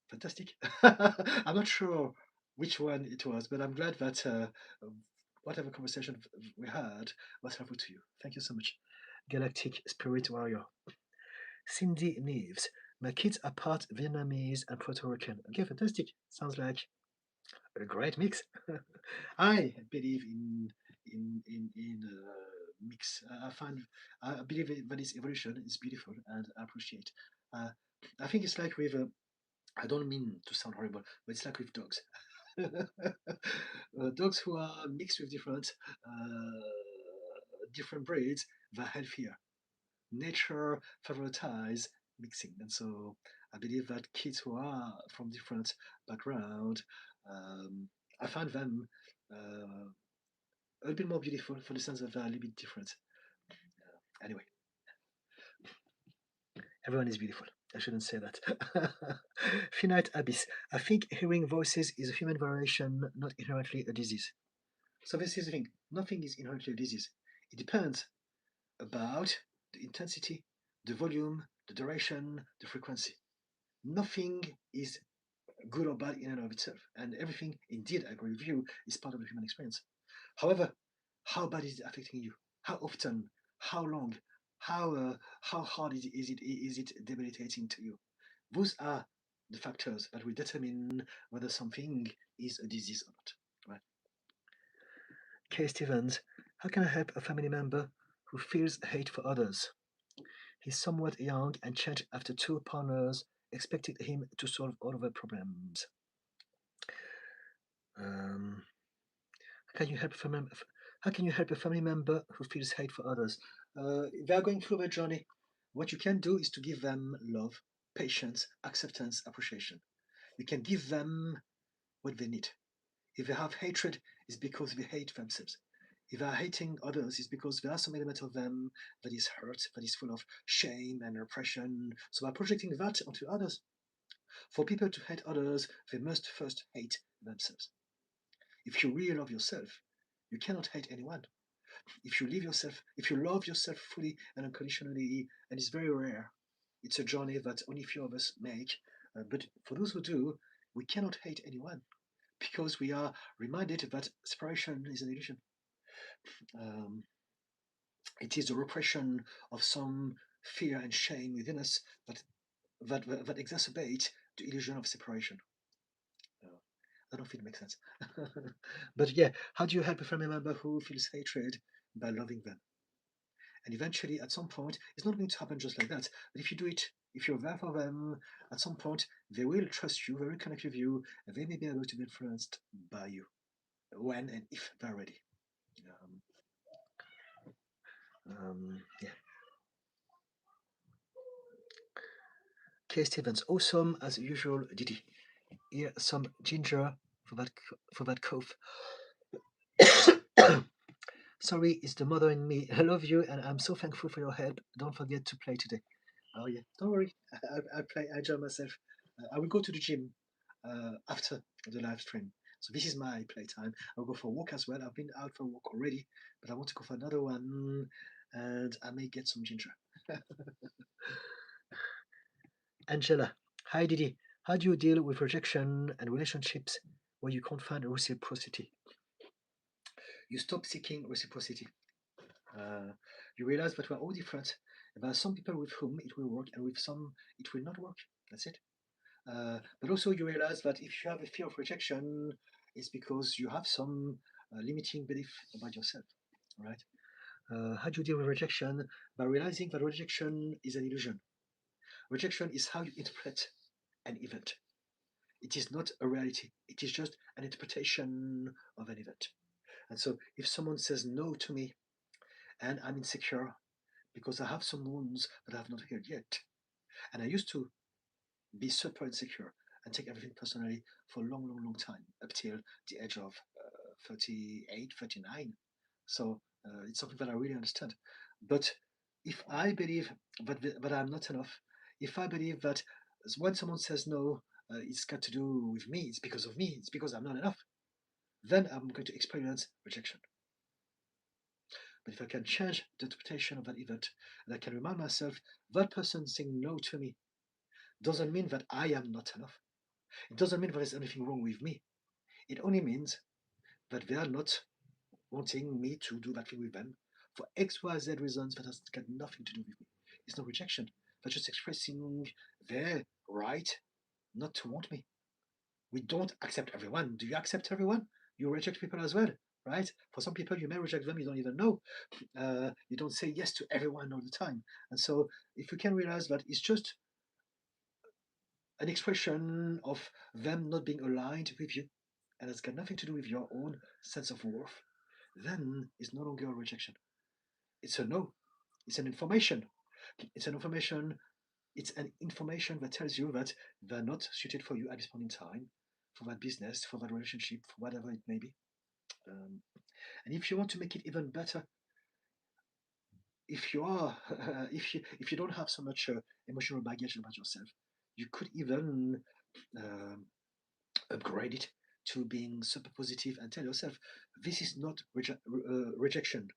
fantastic. I'm not sure which one it was, but I'm glad that whatever conversation we had was helpful to you. Thank you so much. Galactic Spirit Warrior. Cindy Neves. My kids are part Vietnamese and Puerto Rican. Okay, fantastic. Sounds like a great mix. I believe in mix. I believe that this evolution is beautiful, and I appreciate. Uh, I think it's like with. I don't mean to sound horrible, but it's like with dogs. Dogs who are mixed with different breeds, they're healthier. Nature favorites mixing, and so I believe that kids who are from different background, um, I find them a little bit more beautiful for the sense that they're a little bit different. Anyway, everyone is beautiful. I shouldn't say that. Finite Abyss. I think hearing voices is a human variation, not inherently a disease. So this is the thing. Nothing is inherently a disease. It depends about the intensity, the volume, the duration, the frequency. Nothing is good or bad in and of itself, and everything, indeed, I agree with you, is part of the human experience. However, how bad is it affecting you? How often? How long? How hard is it debilitating to you? Those are the factors that will determine whether something is a disease or not. Right? Kay Stevens, how can I help a family member who feels hate for others? He's somewhat young and changed after two partners expected him to solve all of the problems. Um, how can you help a family member who feels hate for others? They are going through their journey. What you can do is to give them love, patience, acceptance, appreciation. You can give them what they need. If they have hatred, it's because they hate themselves. If they are hating others, it's because there are some element of them that is hurt, that is full of shame and repression. So by projecting that onto others, for people to hate others, they must first hate themselves. If you really love yourself, you cannot hate anyone. If you love yourself fully and unconditionally, and it's very rare, it's a journey that only few of us make. But for those who do, we cannot hate anyone because we are reminded that separation is an illusion. Um, it is the repression of some fear and shame within us that exacerbate the illusion of separation. I don't know if it makes sense. But yeah, how do you help a family member who feels hatred? By loving them. And eventually, at some point, it's not going to happen just like that. But if you do it, if you're there for them, at some point, they will trust you, they will connect with you, and they may be able to be influenced by you when and if they're ready. Yeah. Kay Stevens, awesome as usual, Didi. Here, some ginger for that cough. Sorry, it's the mother in me. I love you, and I'm so thankful for your help. Don't forget to play today. Oh yeah, don't worry. I play. I enjoy myself. I will go to the gym after the live stream. So this is my playtime. I'll go for a walk as well. I've been out for a walk already, but I want to go for another one, and I may get some ginger. Angela, hi Didi. How do you deal with rejection and relationships where you can't find reciprocity? You stop seeking reciprocity. You realize that we're all different. There are some people with whom it will work, and with some it will not work. That's it. But also, you realize that if you have a fear of rejection, it's because you have some limiting belief about yourself. Right? How do you deal with rejection? By realizing that rejection is an illusion. Rejection is how you interpret an event. It is not a reality. It is just an interpretation of an event. And so, if someone says no to me, and I'm insecure because I have some wounds that I have not healed yet, and I used to be super insecure and take everything personally for a long time, up till the age of 38, 39. So it's something that I really understand. But if I believe that I'm not enough, if I believe that when someone says no, it's got to do with me, it's because of me, it's because I'm not enough, then I'm going to experience rejection. But if I can change the interpretation of that event, and I can remind myself that person saying no to me doesn't mean that I am not enough. It doesn't mean there's anything wrong with me. It only means that they are not wanting me to do that thing with them for XYZ reasons that has got nothing to do with me. It's not rejection. They're just expressing their right not to want me. We don't accept everyone. Do you accept everyone? You reject people as well, right? For some people, you may reject them, you don't even know. You don't say yes to everyone all the time. And so if we can realize that it's just an expression of them not being aligned with you, and it's got nothing to do with your own sense of worth, then it's no longer a rejection. It's a no. It's an information. It's an information. It's an information that tells you that they're not suited for you at this point in time, for that business, for that relationship, for whatever it may be. And if you want to make it even better, if you are, if you don't have so much emotional baggage about yourself, you could even um, upgrade it to being super positive and tell yourself, this is not rejection,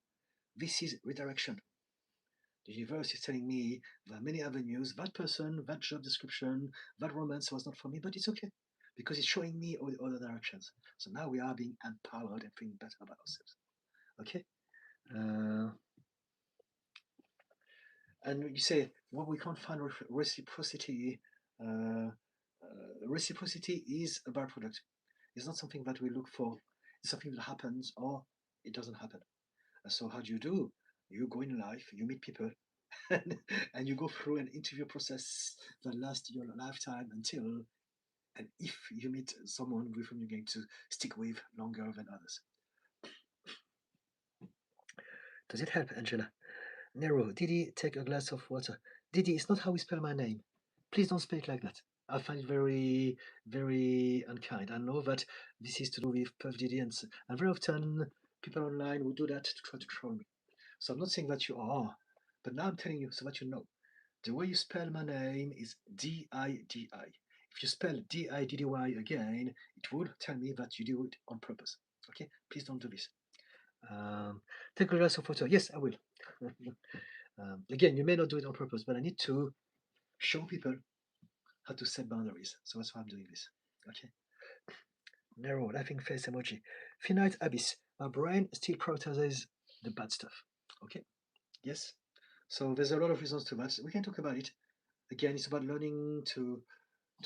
this is redirection. The universe is telling me there are many avenues. That person, that job description, that romance was not for me, but it's okay because it's showing me all the other directions. So now we are being empowered and feeling better about ourselves. Okay? And you say, well, we can't find reciprocity. Reciprocity is a byproduct. It's not something that we look for. It's something that happens or it doesn't happen. So how do? You go in life, you meet people, and you go through an interview process that lasts your lifetime until and if you meet someone with whom you're going to stick with longer than others. Does it help, Angela? Nero, Didi, take a glass of water. Didi, it's not how we spell my name. Please don't speak like that. I find it very, very unkind. I know that this is to do with Puff Diddy, and very often people online will do that to try to troll me. So I'm not saying that you are, but now I'm telling you so that you know. The way you spell my name is D-I-D-I. If you spell D-I-D-D-Y again, it will tell me that you do it on purpose. Okay? Please don't do this. Take a glass of water. Yes, I will. Again, you may not do it on purpose, but I need to show people how to set boundaries. So that's why I'm doing this. Okay? Narrow, laughing face emoji. Finite abyss. My brain still prioritizes the bad stuff. Okay? Yes? So there's a lot of reasons to that. We can talk about it. Again, it's about learning to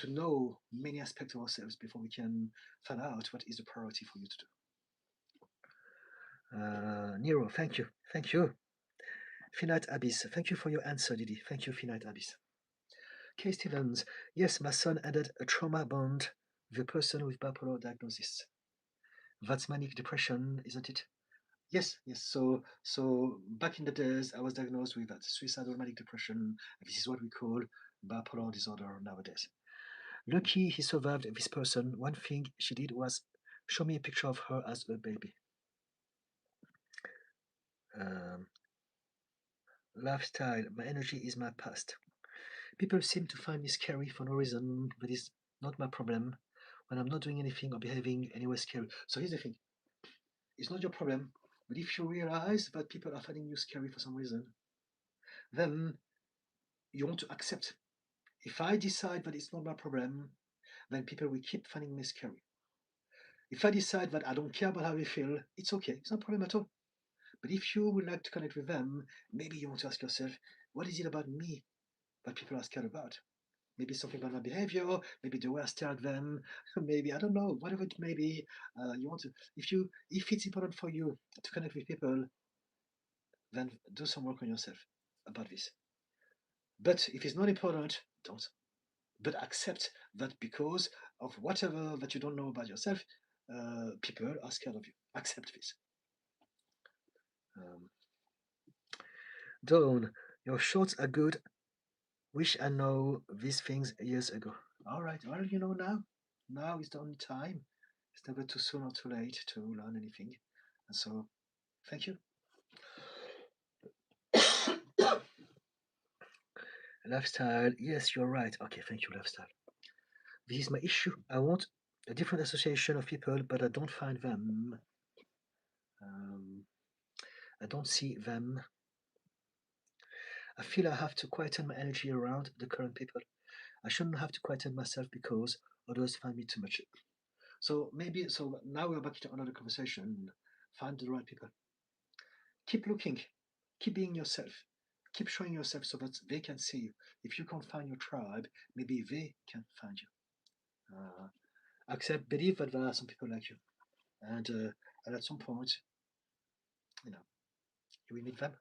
know many aspects of ourselves before we can find out what is the priority for you to do. Nero, thank you. Thank you. Finite Abyss, thank you for your answer, Didi. Thank you, Finite Abyss. Kay Stevens, yes, my son added a trauma bond with a person with bipolar diagnosis. That's manic depression, isn't it? Yes, yes. So back in the days, I was diagnosed with that suicidal manic depression. This is what we call bipolar disorder nowadays. Lucky he survived this person. One thing she did was show me a picture of her as a baby. Lifestyle, my energy is my past. People seem to find me scary for no reason, but it's not my problem when I'm not doing anything or behaving anyway scary. So here's the thing. It's not your problem, but if you realize that people are finding you scary for some reason, then you want to accept. If I decide that it's not my problem, then people will keep finding me scary. If I decide that I don't care about how they feel, it's okay. It's not a problem at all. But if you would like to connect with them, maybe you want to ask yourself, what is it about me that people are scared about? Maybe something about my behavior, maybe the way I stare at them, maybe, I don't know, whatever it may be. You want to, if it's important for you to connect with people, then do some work on yourself about this. But if it's not important, don't. But accept that because of whatever that you don't know about yourself, people are scared of you. Accept this. Dawn, your shorts are good. Wish I know these things years ago. All right, well, you know now. Now is the only time. It's never too soon or too late to learn anything. And so, thank you. Lifestyle, yes, you're right. Okay, thank you, lifestyle. This is my issue. I want a different association of people, but I don't find them. I don't see them. I feel I have to quieten my energy around the current people. I shouldn't have to quieten myself because others find me too much. So maybe, so now we're back to another conversation. Find the right people. Keep looking. Keep being yourself. Keep showing yourself so that they can see you. If you can't find your tribe, maybe they can find you. Believe that there are some people like you, and at some point, you will meet them.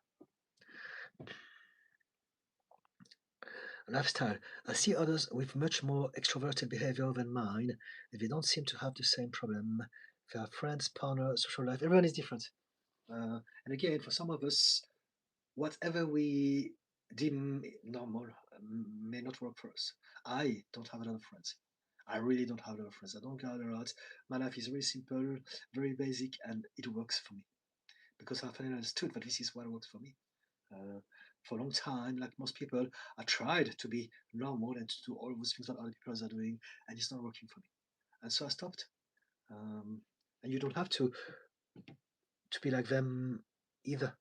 Lifestyle. I see others with much more extroverted behavior than mine. They don't seem to have the same problem. They have friends, partner, social life. Everyone is different. And again, for some of us, whatever we deem normal may not work for us. I don't have a lot of friends. I really don't have a lot of friends. I don't gather a lot. My life is very simple, very basic, and it works for me because I finally understood that this is what works for me. For a long time, like most people, I tried to be normal and to do all those things that other people are doing, and it's not working for me. And so I stopped. And you don't have to be like them either.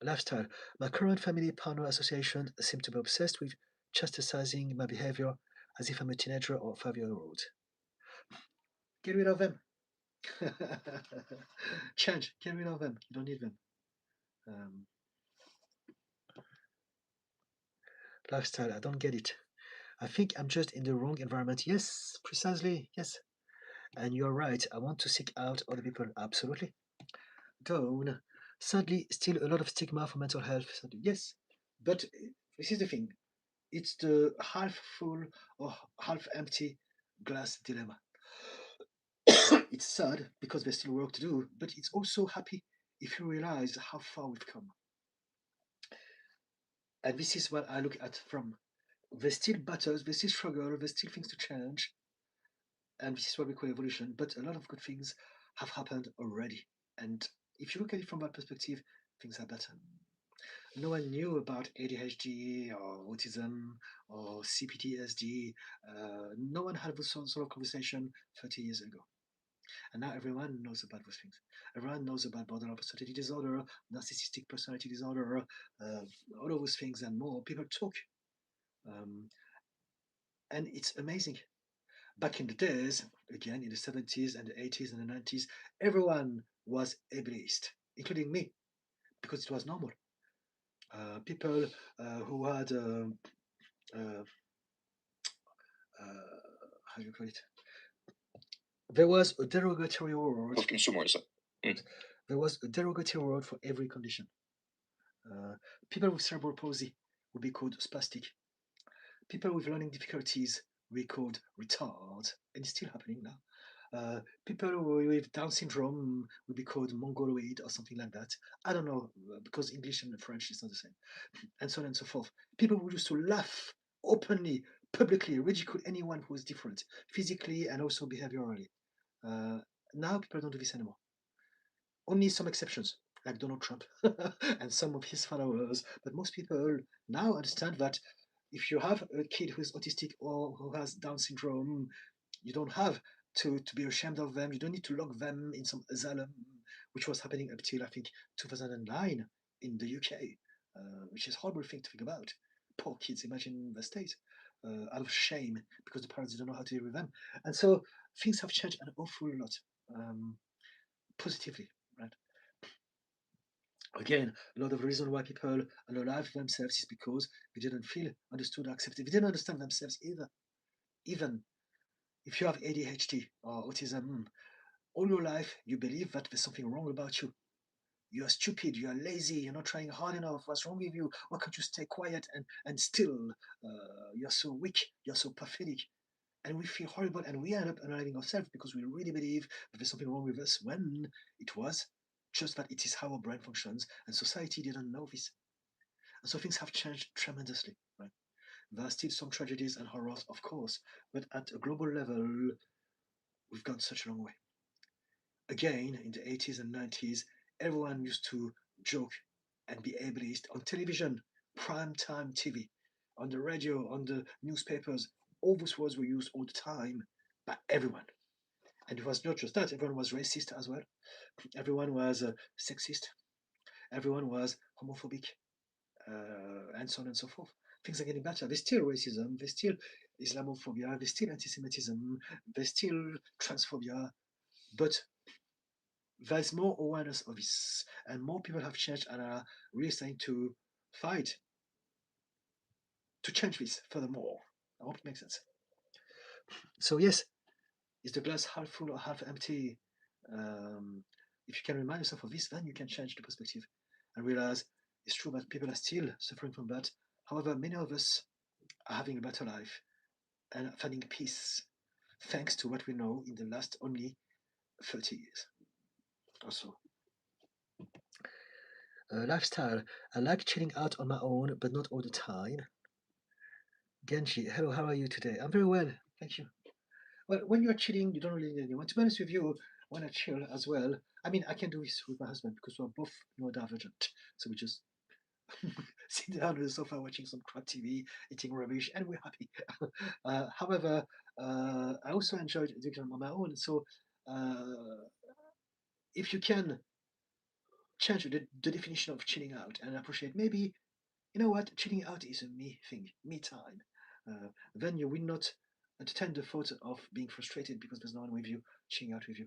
Lifestyle. My current family partner association seem to be obsessed with chastising my behavior as if I'm a teenager or 5-year-old. Get rid of them. Change. Get rid of them. You don't need them. Lifestyle. I don't get it. I think I'm just in the wrong environment. Yes, precisely. Yes. And you're right. I want to seek out other people. Absolutely. Don't. Sadly, still a lot of stigma for mental health. Sadly. Yes. But this is the thing. It's the half full or half empty glass dilemma. It's sad because there's still work to do, but it's also happy if you realize how far we've come. And this is what I look at from. There's still battles, there's still struggle, there's still things to change, and this is what we call evolution. But a lot of good things have happened already. And if you look at it from that perspective, things are better. No one knew about ADHD or autism or CPTSD. No one had this sort of conversation 30 years ago. And now everyone knows about those things. Everyone knows about borderline personality disorder, narcissistic personality disorder, all of those things and more. People talk. And it's amazing. Back in the days, again in the 70s and the 80s and the 90s, everyone was ableist, including me, because it was normal. People who had how do you call it? There was a derogatory word of consumerism. There was a derogatory word for every condition. People with cerebral palsy would be called spastic. People with learning difficulties would be called retard, and it's still happening now. People with Down syndrome would be called mongoloid or something like that. I don't know, because English and French is not the same, and so on and so forth. People who used to laugh openly, publicly, ridicule anyone who was different, physically and also behaviorally. Now people don't do this anymore. Only some exceptions, like Donald Trump and some of his followers. But most people now understand that if you have a kid who is autistic or who has Down syndrome, you don't have to be ashamed of them. You don't need to lock them in some asylum, which was happening up till I think 2009 in the UK, which is a horrible thing to think about. Poor kids, imagine the state, out of shame because the parents don't know how to deal with them. And so things have changed an awful lot, positively, right? Again, a lot of the reason why people unalive themselves is because they didn't feel understood or accepted. They didn't understand themselves either. Even if you have ADHD or autism, all your life you believe that there's something wrong about you. You are stupid, you are lazy, you're not trying hard enough. What's wrong with you? Why can't you stay quiet and still? You're so weak, you're so pathetic. And we feel horrible and we end up unaliving ourselves because we really believe that there's something wrong with us when it was just that it is how our brain functions, and society didn't know this. And so things have changed tremendously, right? There are still some tragedies and horrors, of course, but at a global level, we've gone such a long way. Again, in the 80s and 90s, everyone used to joke and be ableist on television, prime time TV, on the radio, on the newspapers. All those words were used all the time by everyone. And it was not just that, everyone was racist as well. Everyone was sexist. Everyone was homophobic, and so on and so forth. Things are getting better. There's still racism, there's still Islamophobia, there's still anti-Semitism, there's still transphobia, but there's more awareness of this, and more people have changed and are really starting to fight to change this furthermore. I hope it makes sense. So yes, is the glass half full or half empty? If you can remind yourself of this, then you can change the perspective and realize it's true that people are still suffering from that. However, many of us are having a better life and finding peace thanks to what we know in the last only 30 years or so. Lifestyle. I like chilling out on my own, but not all the time. Genji, hello, how are you today? I'm very well, thank you. Well, when you're chilling, you don't really need anyone. To be honest with you, when I chill as well, I mean, I can do this with my husband because we're both neurodivergent. So we just sit down on the sofa watching some crap TV, eating rubbish, and we're happy. However, I also enjoy doing it on my own. So if you can change the definition of chilling out and appreciate maybe, you know what, chilling out is a me thing, me time. Then you will not entertain the thought of being frustrated because there's no one with you, chilling out with you.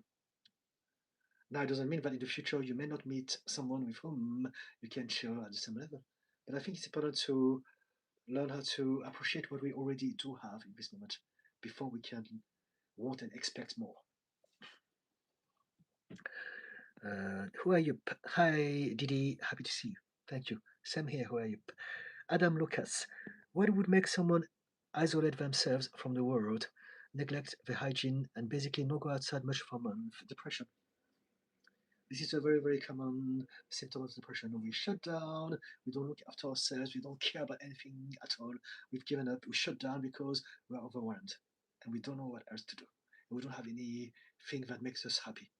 Now, it doesn't mean that in the future you may not meet someone with whom you can chill at the same level. But I think it's important to learn how to appreciate what we already do have in this moment before we can want and expect more. Who are you? Hi, Didi. Happy to see you. Thank you. Same here. Who are you? Adam Lucas. What would make someone isolate themselves from the world, neglect the hygiene, and basically not go outside much for a month? Depression. This is a very, very common symptom of depression. We shut down, we don't look after ourselves, we don't care about anything at all. We've given up, we shut down because we're overwhelmed and we don't know what else to do. And we don't have anything that makes us happy.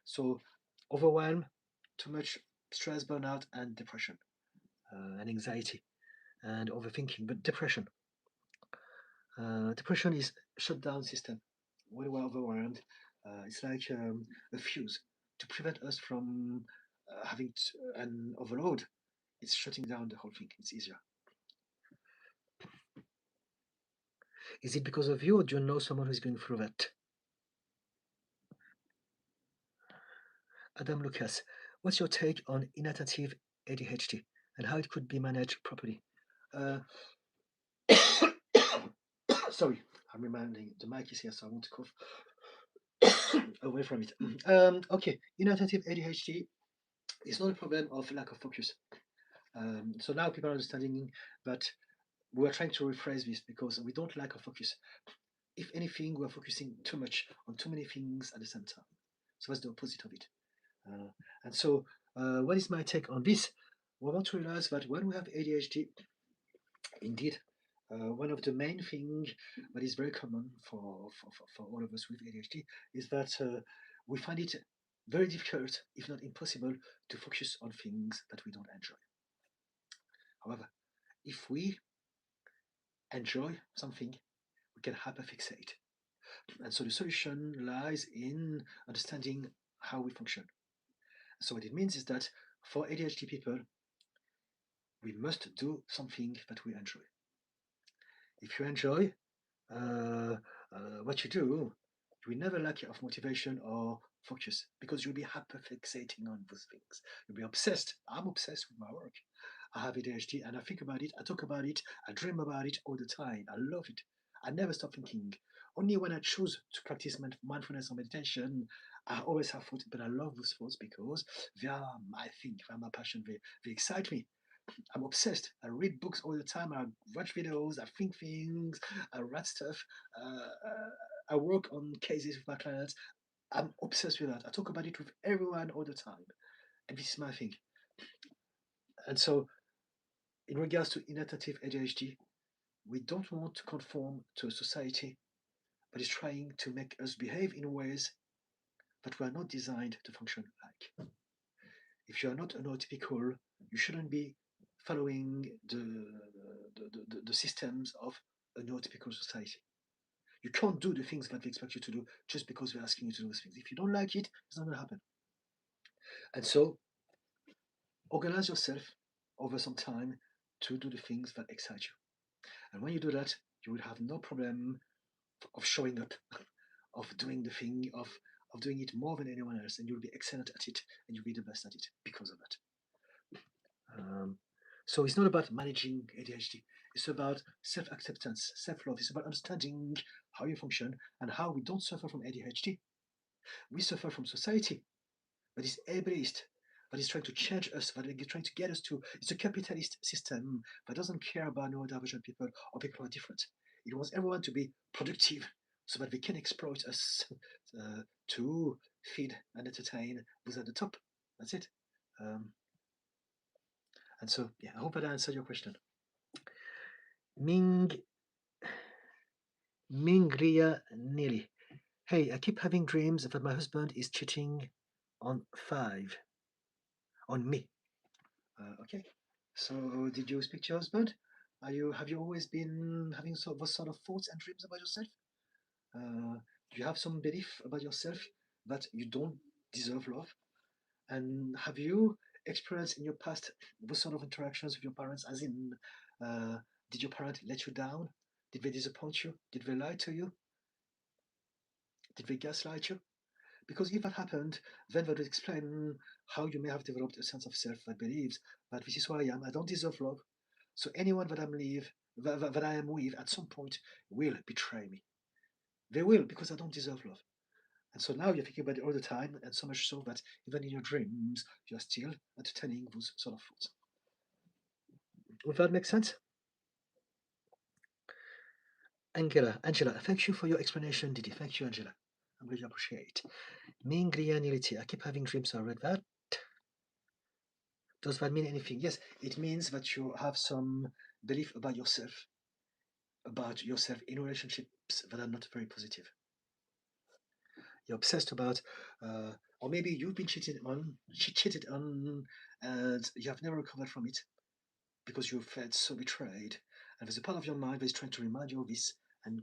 So, overwhelm, too much stress, burnout, and depression, and anxiety, and overthinking. But depression. Depression is shut down system. When we're overwhelmed, it's like a fuse to prevent us from having an overload. It's shutting down the whole thing. It's easier. Is it because of you, or do you know someone who's going through that? Adam Lucas, what's your take on inattentive ADHD and how it could be managed properly? Sorry, I'm reminding the mic is here, so I want to cough away from it. Okay, inattentive ADHD is not a problem of lack of focus. So now people are understanding that we are trying to rephrase this because we don't lack of focus. If anything, we're focusing too much on too many things at the same time. So that's the opposite of it. And so, what is my take on this? We want to realize that when we have ADHD, indeed, one of the main things that is very common for all of us with ADHD is that we find it very difficult, if not impossible, to focus on things that we don't enjoy. However, if we enjoy something, we can hyperfixate. And so the solution lies in understanding how we function. So what it means is that for ADHD people, we must do something that we enjoy. If you enjoy what you do, you will never lack of motivation or focus because you'll be hyperfixating on those things. You'll be obsessed. I'm obsessed with my work. I have ADHD and I think about it, I talk about it, I dream about it all the time. I love it. I never stop thinking. Only when I choose to practice mindfulness or meditation, I always have thoughts, but I love those thoughts because they are my thing, they are my passion, they excite me. I'm obsessed. I read books all the time. I watch videos. I think things. I write stuff. I work on cases with my clients. I'm obsessed with that. I talk about it with everyone all the time. And this is my thing. And so, in regards to inattentive ADHD, we don't want to conform to a society that is trying to make us behave in ways that we are not designed to function like. If you are not a neurotypical, you shouldn't be following the systems of a neurotypical society. You can't do the things that they expect you to do just because they're asking you to do those things. If you don't like it, it's not going to happen. And so, organize yourself over some time to do the things that excite you. And when you do that, you will have no problem of showing up, of doing the thing, of doing it more than anyone else, and you'll be excellent at it, and you'll be the best at it because of that. So it's not about managing ADHD. It's about self-acceptance, self-love. It's about understanding how you function and how we don't suffer from ADHD. We suffer from society, but it's ableist, but it's trying to change us, but it's trying to get us to. It's a capitalist system that doesn't care about neurodivergent people or people who are different. It wants everyone to be productive so that they can exploit us to feed and entertain those at the top. That's it. And so, yeah, I hope that answered your question. Mingria Nili. Hey, I keep having dreams that my husband is cheating on me. Okay. So, did you speak to your husband? Have you always been having those sort of thoughts and dreams about yourself? Do you have some belief about yourself that you don't deserve love? And have you experienced in your past those sort of interactions with your parents? As in, did your parent let you down? Did they disappoint you? Did they lie to you? Did they gaslight you? Because if that happened, then that would explain how you may have developed a sense of self that believes that this is who I am, I don't deserve love. So anyone that I am with at some point will betray me. They will, because I don't deserve love. And so now you're thinking about it all the time, and so much so that even in your dreams, you're still entertaining those sort of thoughts. Would that make sense? Angela, thank you for your explanation, Didi. Thank you, Angela. I really appreciate. Mingrianility. I keep having dreams. I read that. Does that mean anything? Yes, it means that you have some belief about yourself in relationships that are not very positive. You're obsessed about, or maybe you've been cheated on, and you have never recovered from it because you felt so betrayed. And there's a part of your mind that is trying to remind you of this, and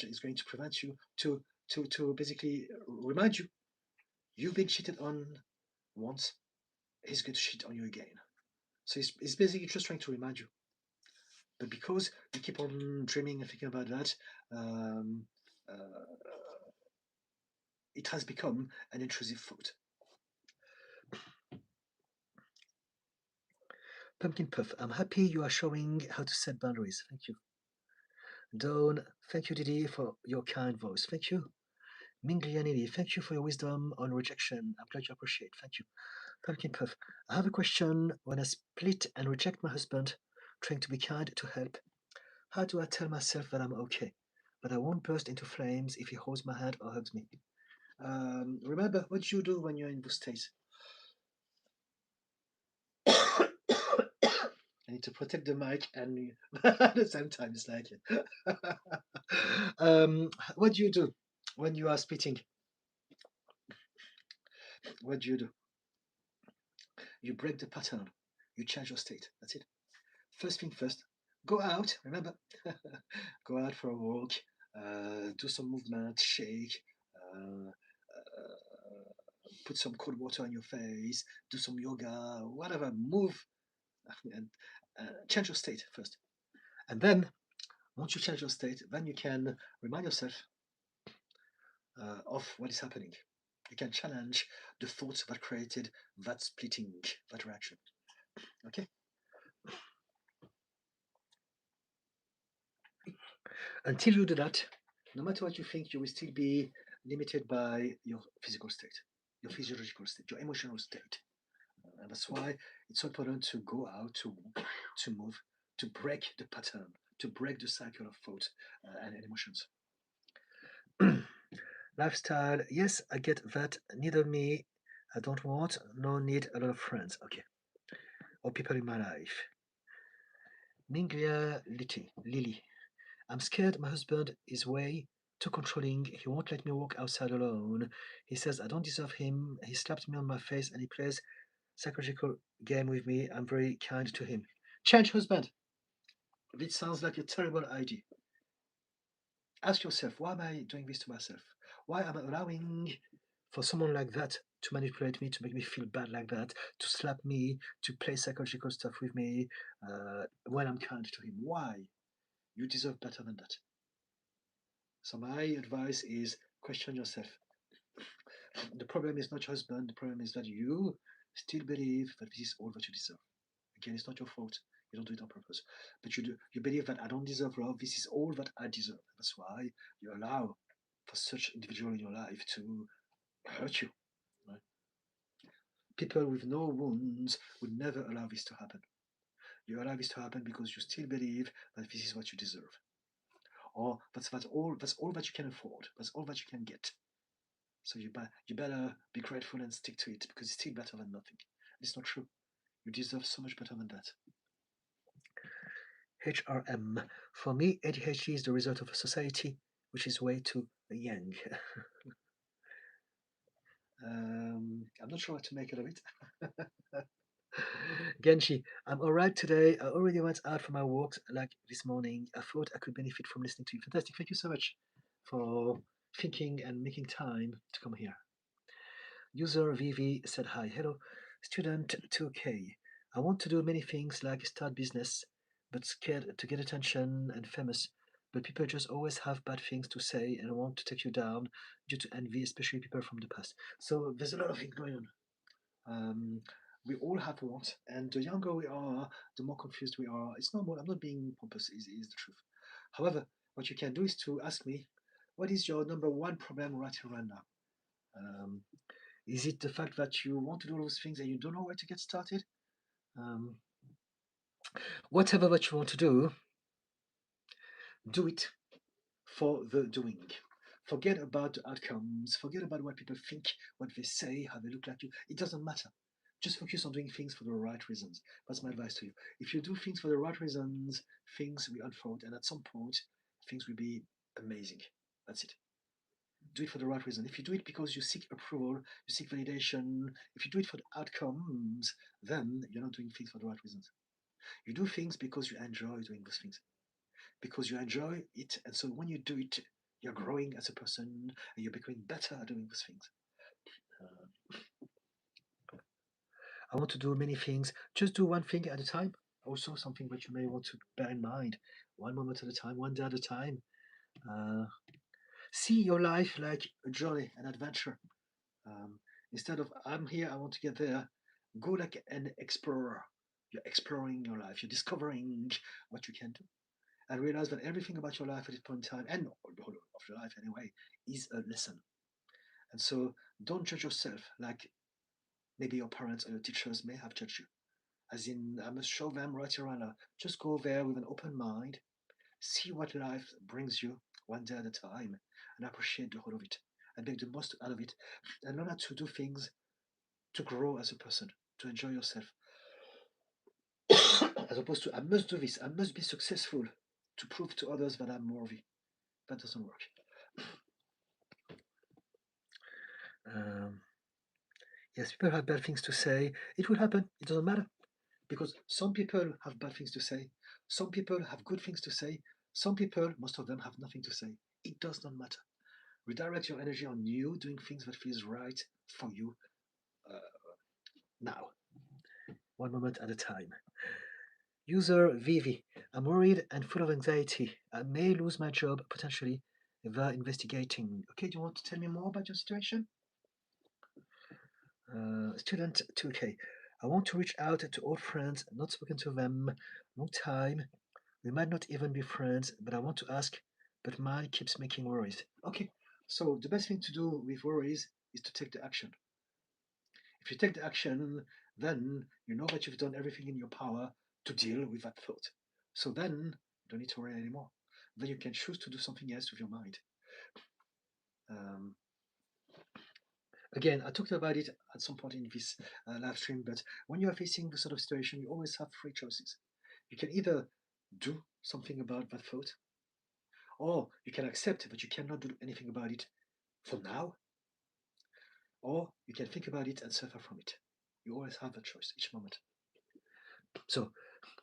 is going to prevent you to basically remind you you've been cheated on once. He's going to cheat on you again. So it's basically just trying to remind you. But because you keep on dreaming and thinking about that, it has become an intrusive thought. Pumpkin Puff, I'm happy you are showing how to set boundaries. Thank you. Dawn, thank you, Didi, for your kind voice. Thank you. Minglianidi, thank you for your wisdom on rejection. I'm glad you appreciate. Thank you. Pumpkin Puff, I have a question. When I split and reject my husband, trying to be kind to help, how do I tell myself that I'm okay, but I won't burst into flames if he holds my hand or hugs me? Remember what you do when you're in this state. I need to protect the mic and at the same time. It's like, what do you do when you are spitting? What do? You break the pattern. You change your state. That's it. First thing first, go out. Remember, go out for a walk. Do some movement, shake. Put some cold water on your face. Do some yoga. Whatever. Move and change your state first. And then, once you change your state, then you can remind yourself of what is happening. You can challenge the thoughts that created that splitting, that reaction. Okay? Until you do that, no matter what you think, you will still be limited by your physical state, your physiological state, your emotional state. And that's why it's so important to go out, to walk, to move, to break the pattern, to break the cycle of thought and emotions. Lifestyle, yes, I get that. Neither me, I don't want, nor need a lot of friends. Okay. Or people in my life. Minglia Lily. I'm scared my husband is way too controlling. He won't let me walk outside alone. He says I don't deserve him. He slapped me on my face and he plays psychological game with me. I'm very kind to him. Change husband. This sounds like a terrible idea. Ask yourself, why am I doing this to myself? Why am I allowing for someone like that to manipulate me, to make me feel bad like that, to slap me, to play psychological stuff with me when I'm kind to him? Why? You deserve better than that. So my advice is question yourself. The problem is not your husband. The problem is that you still believe that this is all that you deserve. Again, it's not your fault. You don't do it on purpose. But you believe that I don't deserve love. This is all that I deserve. That's why you allow for such individual in your life to hurt you. Right? People with no wounds would never allow this to happen. You allow this to happen because you still believe that this is what you deserve. Or that's all that you can afford. That's all that you can get. So you better be grateful and stick to it because it's still better than nothing. It's not true. You deserve so much better than that. HRM. For me, ADHD is the result of a society which is way too young. I'm not sure what to make out of it. Genji, I'm alright today. I already went out for my walks like this morning. I thought I could benefit from listening to you. Fantastic. Thank you so much for thinking and making time to come here. User VV said hi. Hello, student 2K. I want to do many things like start business, but scared to get attention and famous. But people just always have bad things to say and want to take you down due to envy, especially people from the past. So there's a lot of things going on. We all have wants, and the younger we are, the more confused we are. It's normal. I'm not being pompous. Is the truth. However, what you can do is to ask me, what is your number one problem right here, right now? Is it the fact that you want to do all those things and you don't know where to get started? Whatever that you want to do it for the doing. Forget about the outcomes. Forget about what people think, what they say, how they look like you. It doesn't matter. Just focus on doing things for the right reasons. That's my advice to you. If you do things for the right reasons, things will unfold, and at some point, things will be amazing. That's it. Do it for the right reason. If you do it because you seek approval, you seek validation, if you do it for the outcomes, then you're not doing things for the right reasons. You do things because you enjoy doing those things, because you enjoy it, and so when you do it, you're growing as a person and you're becoming better at doing those things. I want to do many things. Just do one thing at a time. Also, something that you may want to bear in mind: one moment at a time, one day at a time. See your life like a journey, an adventure. Instead of I'm here, I want to get there, go like an explorer. You're exploring your life, you're discovering what you can do, and realize that everything about your life at this point in time, and the whole of your life anyway, is a lesson. And so don't judge yourself like maybe your parents or your teachers may have judged you. As in, I must show them right here, right now. Just go there with an open mind, see what life brings you one day at a time, and appreciate the whole of it, and make the most out of it, and learn how to do things to grow as a person, to enjoy yourself. As opposed to, I must do this, I must be successful to prove to others that I'm worthy. That doesn't work. Yes, people have bad things to say. It will happen. It doesn't matter. Because some people have bad things to say. Some people have good things to say. Some people, most of them, have nothing to say. It does not matter. Redirect your energy on you doing things that feels right for you now. One moment at a time. User Vivi. I'm worried and full of anxiety. I may lose my job potentially. They're investigating. Okay, do you want to tell me more about your situation? Student 2K. I want to reach out to old friends, not spoken to them long time. We might not even be friends, but I want to ask, but mine keeps making worries. Okay, so the best thing to do with worries is to take the action. If you take the action, then you know that you've done everything in your power to deal with that thought. So then you don't need to worry anymore. Then you can choose to do something else with your mind. Again, I talked about it at some point in this live stream, but when you are facing this sort of situation, you always have three choices. You can either do something about that thought, or you can accept that you cannot do anything about it for now, or you can think about it and suffer from it. You always have that choice each moment. So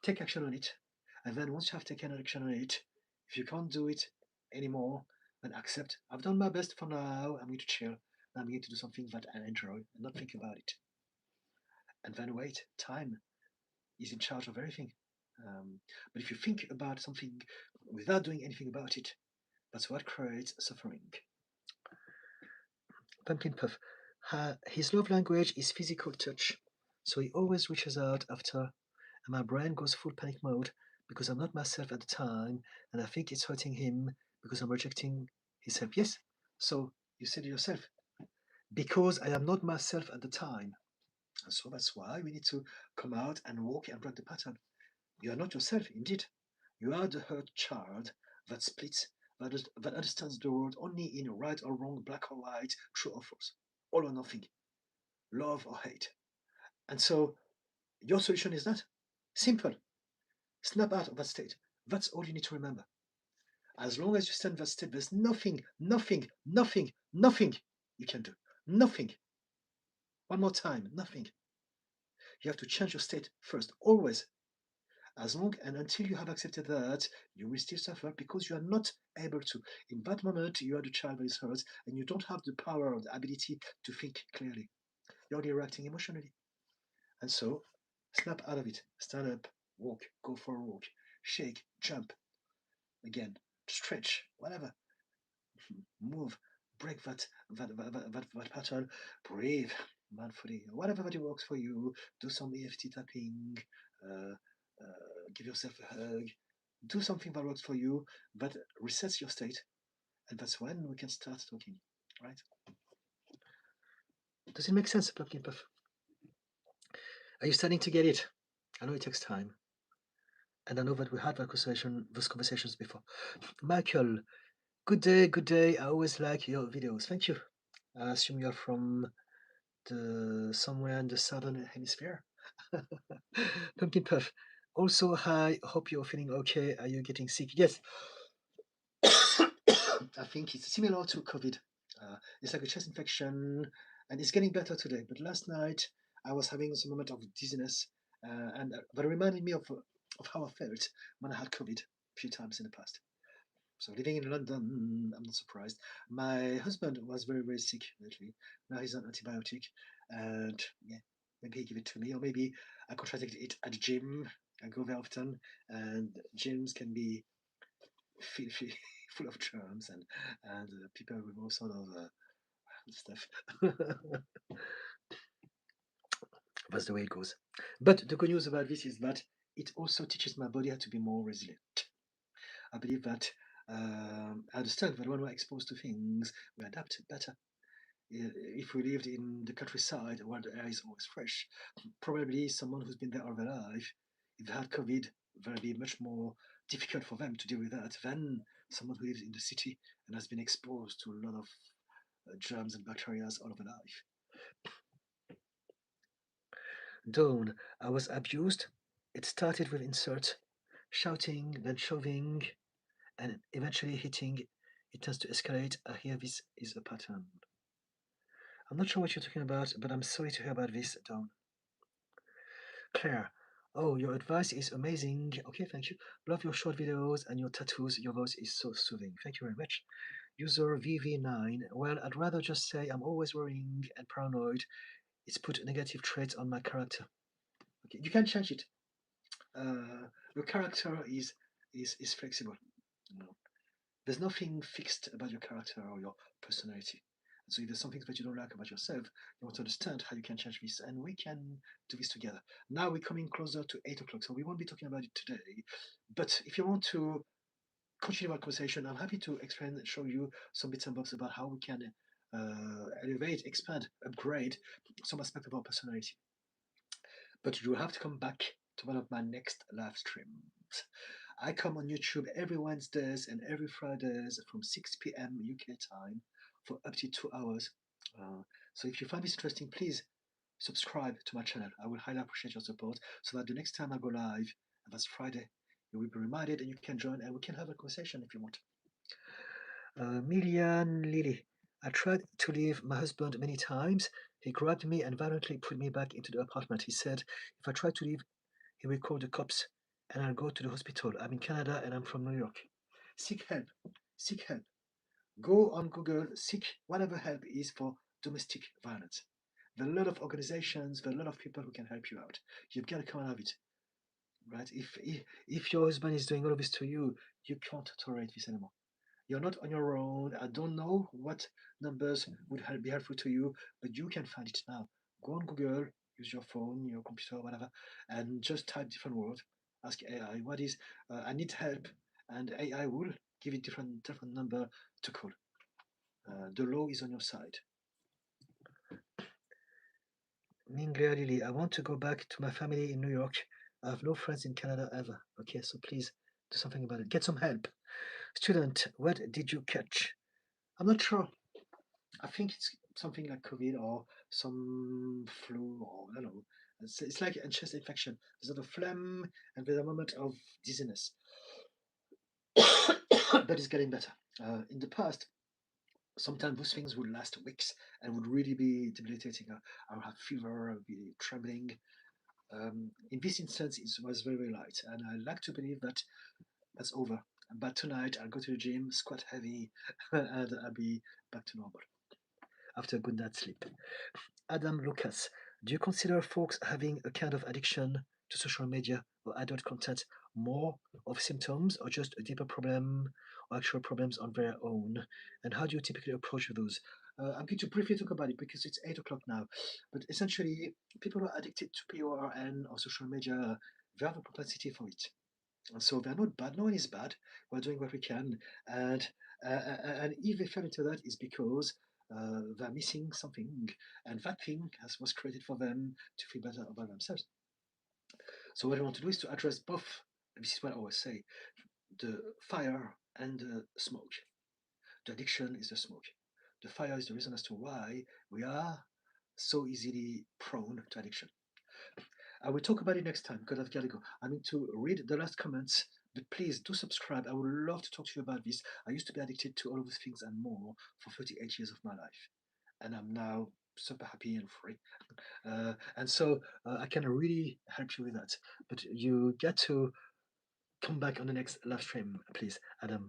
take action on it, and then once you have taken action on it, if you can't do it anymore, then accept. I've done my best for now. I'm going to chill. I'm going to do something that I enjoy and not think about it. And then wait. Time is in charge of everything. But if you think about something without doing anything about it, that's what creates suffering. Pumpkin Puff. His love language is physical touch, so he always reaches out after and my brain goes full panic mode because I'm not myself at the time, and I think it's hurting him because I'm rejecting his help. Yes, so you said to yourself, because I am not myself at the time. And so that's why we need to come out and walk and break the pattern. You are not yourself, indeed. You are the hurt child that splits, that understands the world only in right or wrong, black or white, true or false, all or nothing, love or hate. And so your solution is that simple. Snap out of that state. That's all you need to remember. As long as you stay in that state, there's nothing you can do. Nothing. One more time, nothing. You have to change your state first, always. As long and until you have accepted that, you will still suffer because you are not able to. In that moment, you are the child that is hurt, and you don't have the power or the ability to think clearly. You're only reacting emotionally. And so, snap out of it. Stand up, walk, go for a walk, shake, jump, again, stretch, whatever. Move, break that pattern, breathe mindfully, whatever that works for you. Do some EFT tapping, uh, give yourself a hug, do something that works for you, that resets your state, and that's when we can start talking, right? Does it make sense, Pumpkin Puff? Are you starting to get it? I know it takes time, and I know that we had those conversations before. Michael, good day. I always like your videos. Thank you. I assume you're from somewhere in the southern hemisphere. Pumpkin Puff. Also, I hope you're feeling okay. Are you getting sick? Yes. I think it's similar to COVID. It's like a chest infection, and it's getting better today. But last night I was having some moment of dizziness, and that reminded me of how I felt when I had COVID a few times in the past. So living in London, I'm not surprised. My husband was very sick lately. Now he's on antibiotic, and yeah, maybe he give it to me, or maybe I contracted it at the gym. I go there often, and gyms can be filthy, full of germs and people with all sort of stuff. That's the way it goes. But the good news about this is that it also teaches my body how to be more resilient. I believe that I understand that when we're exposed to things, we adapt better. If we lived in the countryside where the air is always fresh, probably someone who's been there all their life, if they had COVID, it would be much more difficult for them to deal with that than someone who lives in the city and has been exposed to a lot of germs and bacteria all of their life. Dawn, I was abused. It started with insult, shouting, then shoving, and eventually hitting. It tends to escalate. I hear this is a pattern. I'm not sure what you're talking about, but I'm sorry to hear about this, Dawn. Claire, oh, your advice is amazing. Okay, thank you. Love your short videos and your tattoos. Your voice is so soothing. Thank you very much. User VV9, well, I'd rather just say I'm always worrying and paranoid. It's put negative traits on my character. Okay, you can change it. Your character is flexible. You know, there's nothing fixed about your character or your personality. So if there's something that you don't like about yourself, you want to understand how you can change this, and we can do this together. Now we're coming closer to 8 o'clock, so we won't be talking about it today. But if you want to continue our conversation, I'm happy to explain and show you some bits and bobs about how we can elevate, expand, upgrade some aspect of our personality. But you have to come back to one of my next live streams. I come on YouTube every Wednesdays and every Fridays from 6 p.m. UK time for up to 2 hours. So if you find this interesting, please subscribe to my channel. I will highly appreciate your support so that the next time I go live, and that's Friday, you will be reminded and you can join and we can have a conversation if you want. Millian Lily. I tried to leave my husband many times. He grabbed me and violently put me back into the apartment. He said, if I try to leave, he will call the cops and I'll go to the hospital. I'm in Canada and I'm from New York. Seek help. Seek help. Go on Google, seek whatever help is for domestic violence. There are a lot of organizations, there are a lot of people who can help you out. You've got to come out of it. Right? If your husband is doing all of this to you, you can't tolerate this anymore. You're not on your own. I don't know what numbers would be helpful to you, but you can find it now. Go on Google, use your phone, your computer, whatever, and just type different words. Ask AI, what is, I need help, and AI will give you different number to call. The law is on your side. Minglia Lily, I want to go back to my family in New York. I have no friends in Canada ever. Okay, so please do something about it. Get some help. Student, what did you catch? I'm not sure. I think it's something like COVID or some flu, or I don't know. It's like a chest infection. There's a phlegm and there's a moment of dizziness. But it's getting better. In the past, sometimes those things would last weeks and would really be debilitating. I would have fever, I would be trembling. In this instance, it was very, very light, and I like to believe that that's over. But tonight, I'll go to the gym, squat heavy, and I'll be back to normal after a good night's sleep. Adam Lucas, do you consider folks having a kind of addiction to social media or adult content more of symptoms or just a deeper problem or actual problems on their own? And how do you typically approach those? I'm going to briefly talk about it because it's 8 o'clock now. But essentially, people who are addicted to PORN or social media, they have a propensity for it. And so they're not bad. No one is bad. We're doing what we can. And if they fell into that, it's because they're missing something. And that thing was created for them to feel better about themselves. So what I want to do is to address both. This is what I always say. The fire and the smoke. The addiction is the smoke. The fire is the reason as to why we are so easily prone to addiction. I will talk about it next time because I've got to go. I need to read the last comments, but please do subscribe. I would love to talk to you about this. I used to be addicted to all of these things and more for 38 years of my life, and I'm now super happy and free. And so I can really help you with that. But you get to come back on the next live stream, please, Adam.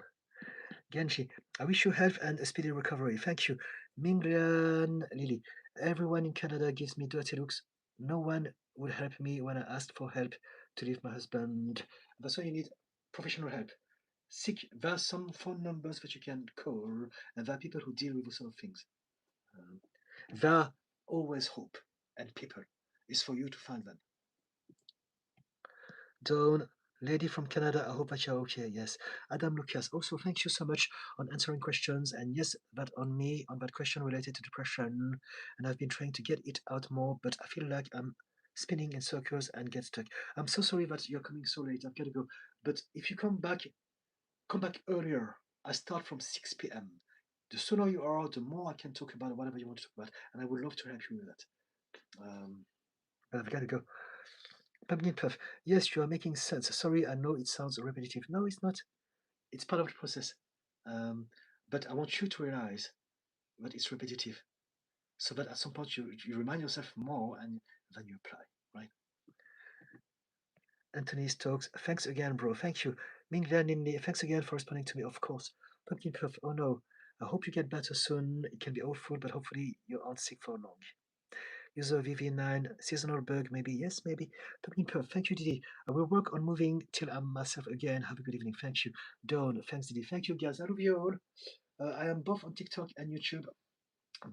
Genshi, I wish you health and a speedy recovery. Thank you. Minglian Lily, everyone in Canada gives me dirty looks. No one would help me when I asked for help to leave my husband. That's why you need professional help. There are some phone numbers that you can call, and there are people who deal with those sort of things. There are always hope, and people. It's for you to find them. Dawn, lady from Canada, I hope that you're okay. Yes. Adam Lucas, also thank you so much on answering questions. And yes, that on me, on that question related to depression. And I've been trying to get it out more, but I feel like I'm spinning in circles and get stuck. I'm so sorry that you're coming so late. I've got to go. But if you come back earlier. I start from 6 p.m. The sooner you are, the more I can talk about whatever you want to talk about. And I would love to help you with that. But I've got to go. Pumpkin Puff, yes, you are making sense. Sorry, I know it sounds repetitive. No, it's not. It's part of the process. But I want you to realize that it's repetitive, so that at some point you remind yourself more and then you apply, right? Anthony Stokes, thanks again, bro. Thank you. Minglia Ninni, thanks again for responding to me, of course. Pumpkin Puff, oh no. I hope you get better soon. It can be awful, but hopefully you aren't sick for long. User VV9, seasonal bug, maybe. Yes, maybe. Pumpkin Puff, thank you, Didi. I will work on moving till I'm myself again. Have a good evening. Thank you. Dawn, thanks, Didi. Thank you, guys. I love you all. I am both on TikTok and YouTube,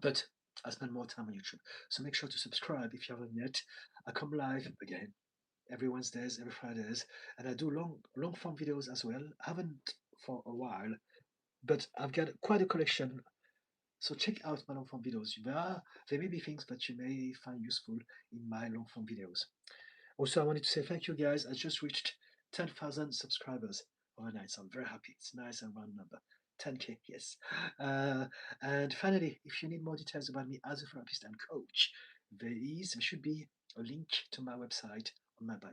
but I spend more time on YouTube. So make sure to subscribe if you haven't yet. I come live again every Wednesdays, every Fridays, and I do long form videos as well. I haven't for a while, but I've got quite a collection. So check out my long form videos. There may be things that you may find useful in my long form videos. Also, I wanted to say thank you, guys. I just reached 10,000 subscribers overnight, so I'm very happy. It's a nice and round number. 10K, yes. And finally, if you need more details about me as a therapist and coach, there should be a link to my website on my bio.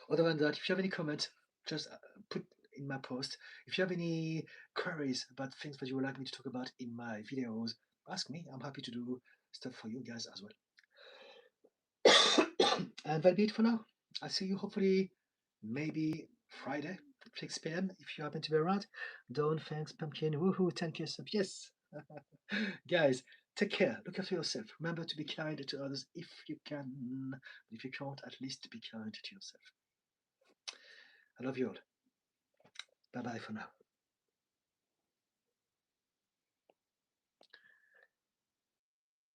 Other than that, if you have any comments, just put in my post. If you have any queries about things that you would like me to talk about in my videos, ask me. I'm happy to do stuff for you guys as well. And that'll be it for now. I'll see you hopefully maybe Friday, 6 p.m. if you happen to be around. Dawn, thanks, Pumpkin. Woohoo, 10K sub. Yes. Guys, take care. Look after yourself. Remember to be kind to others if you can. But if you can't, at least be kind to yourself. I love you all. Bye-bye for now.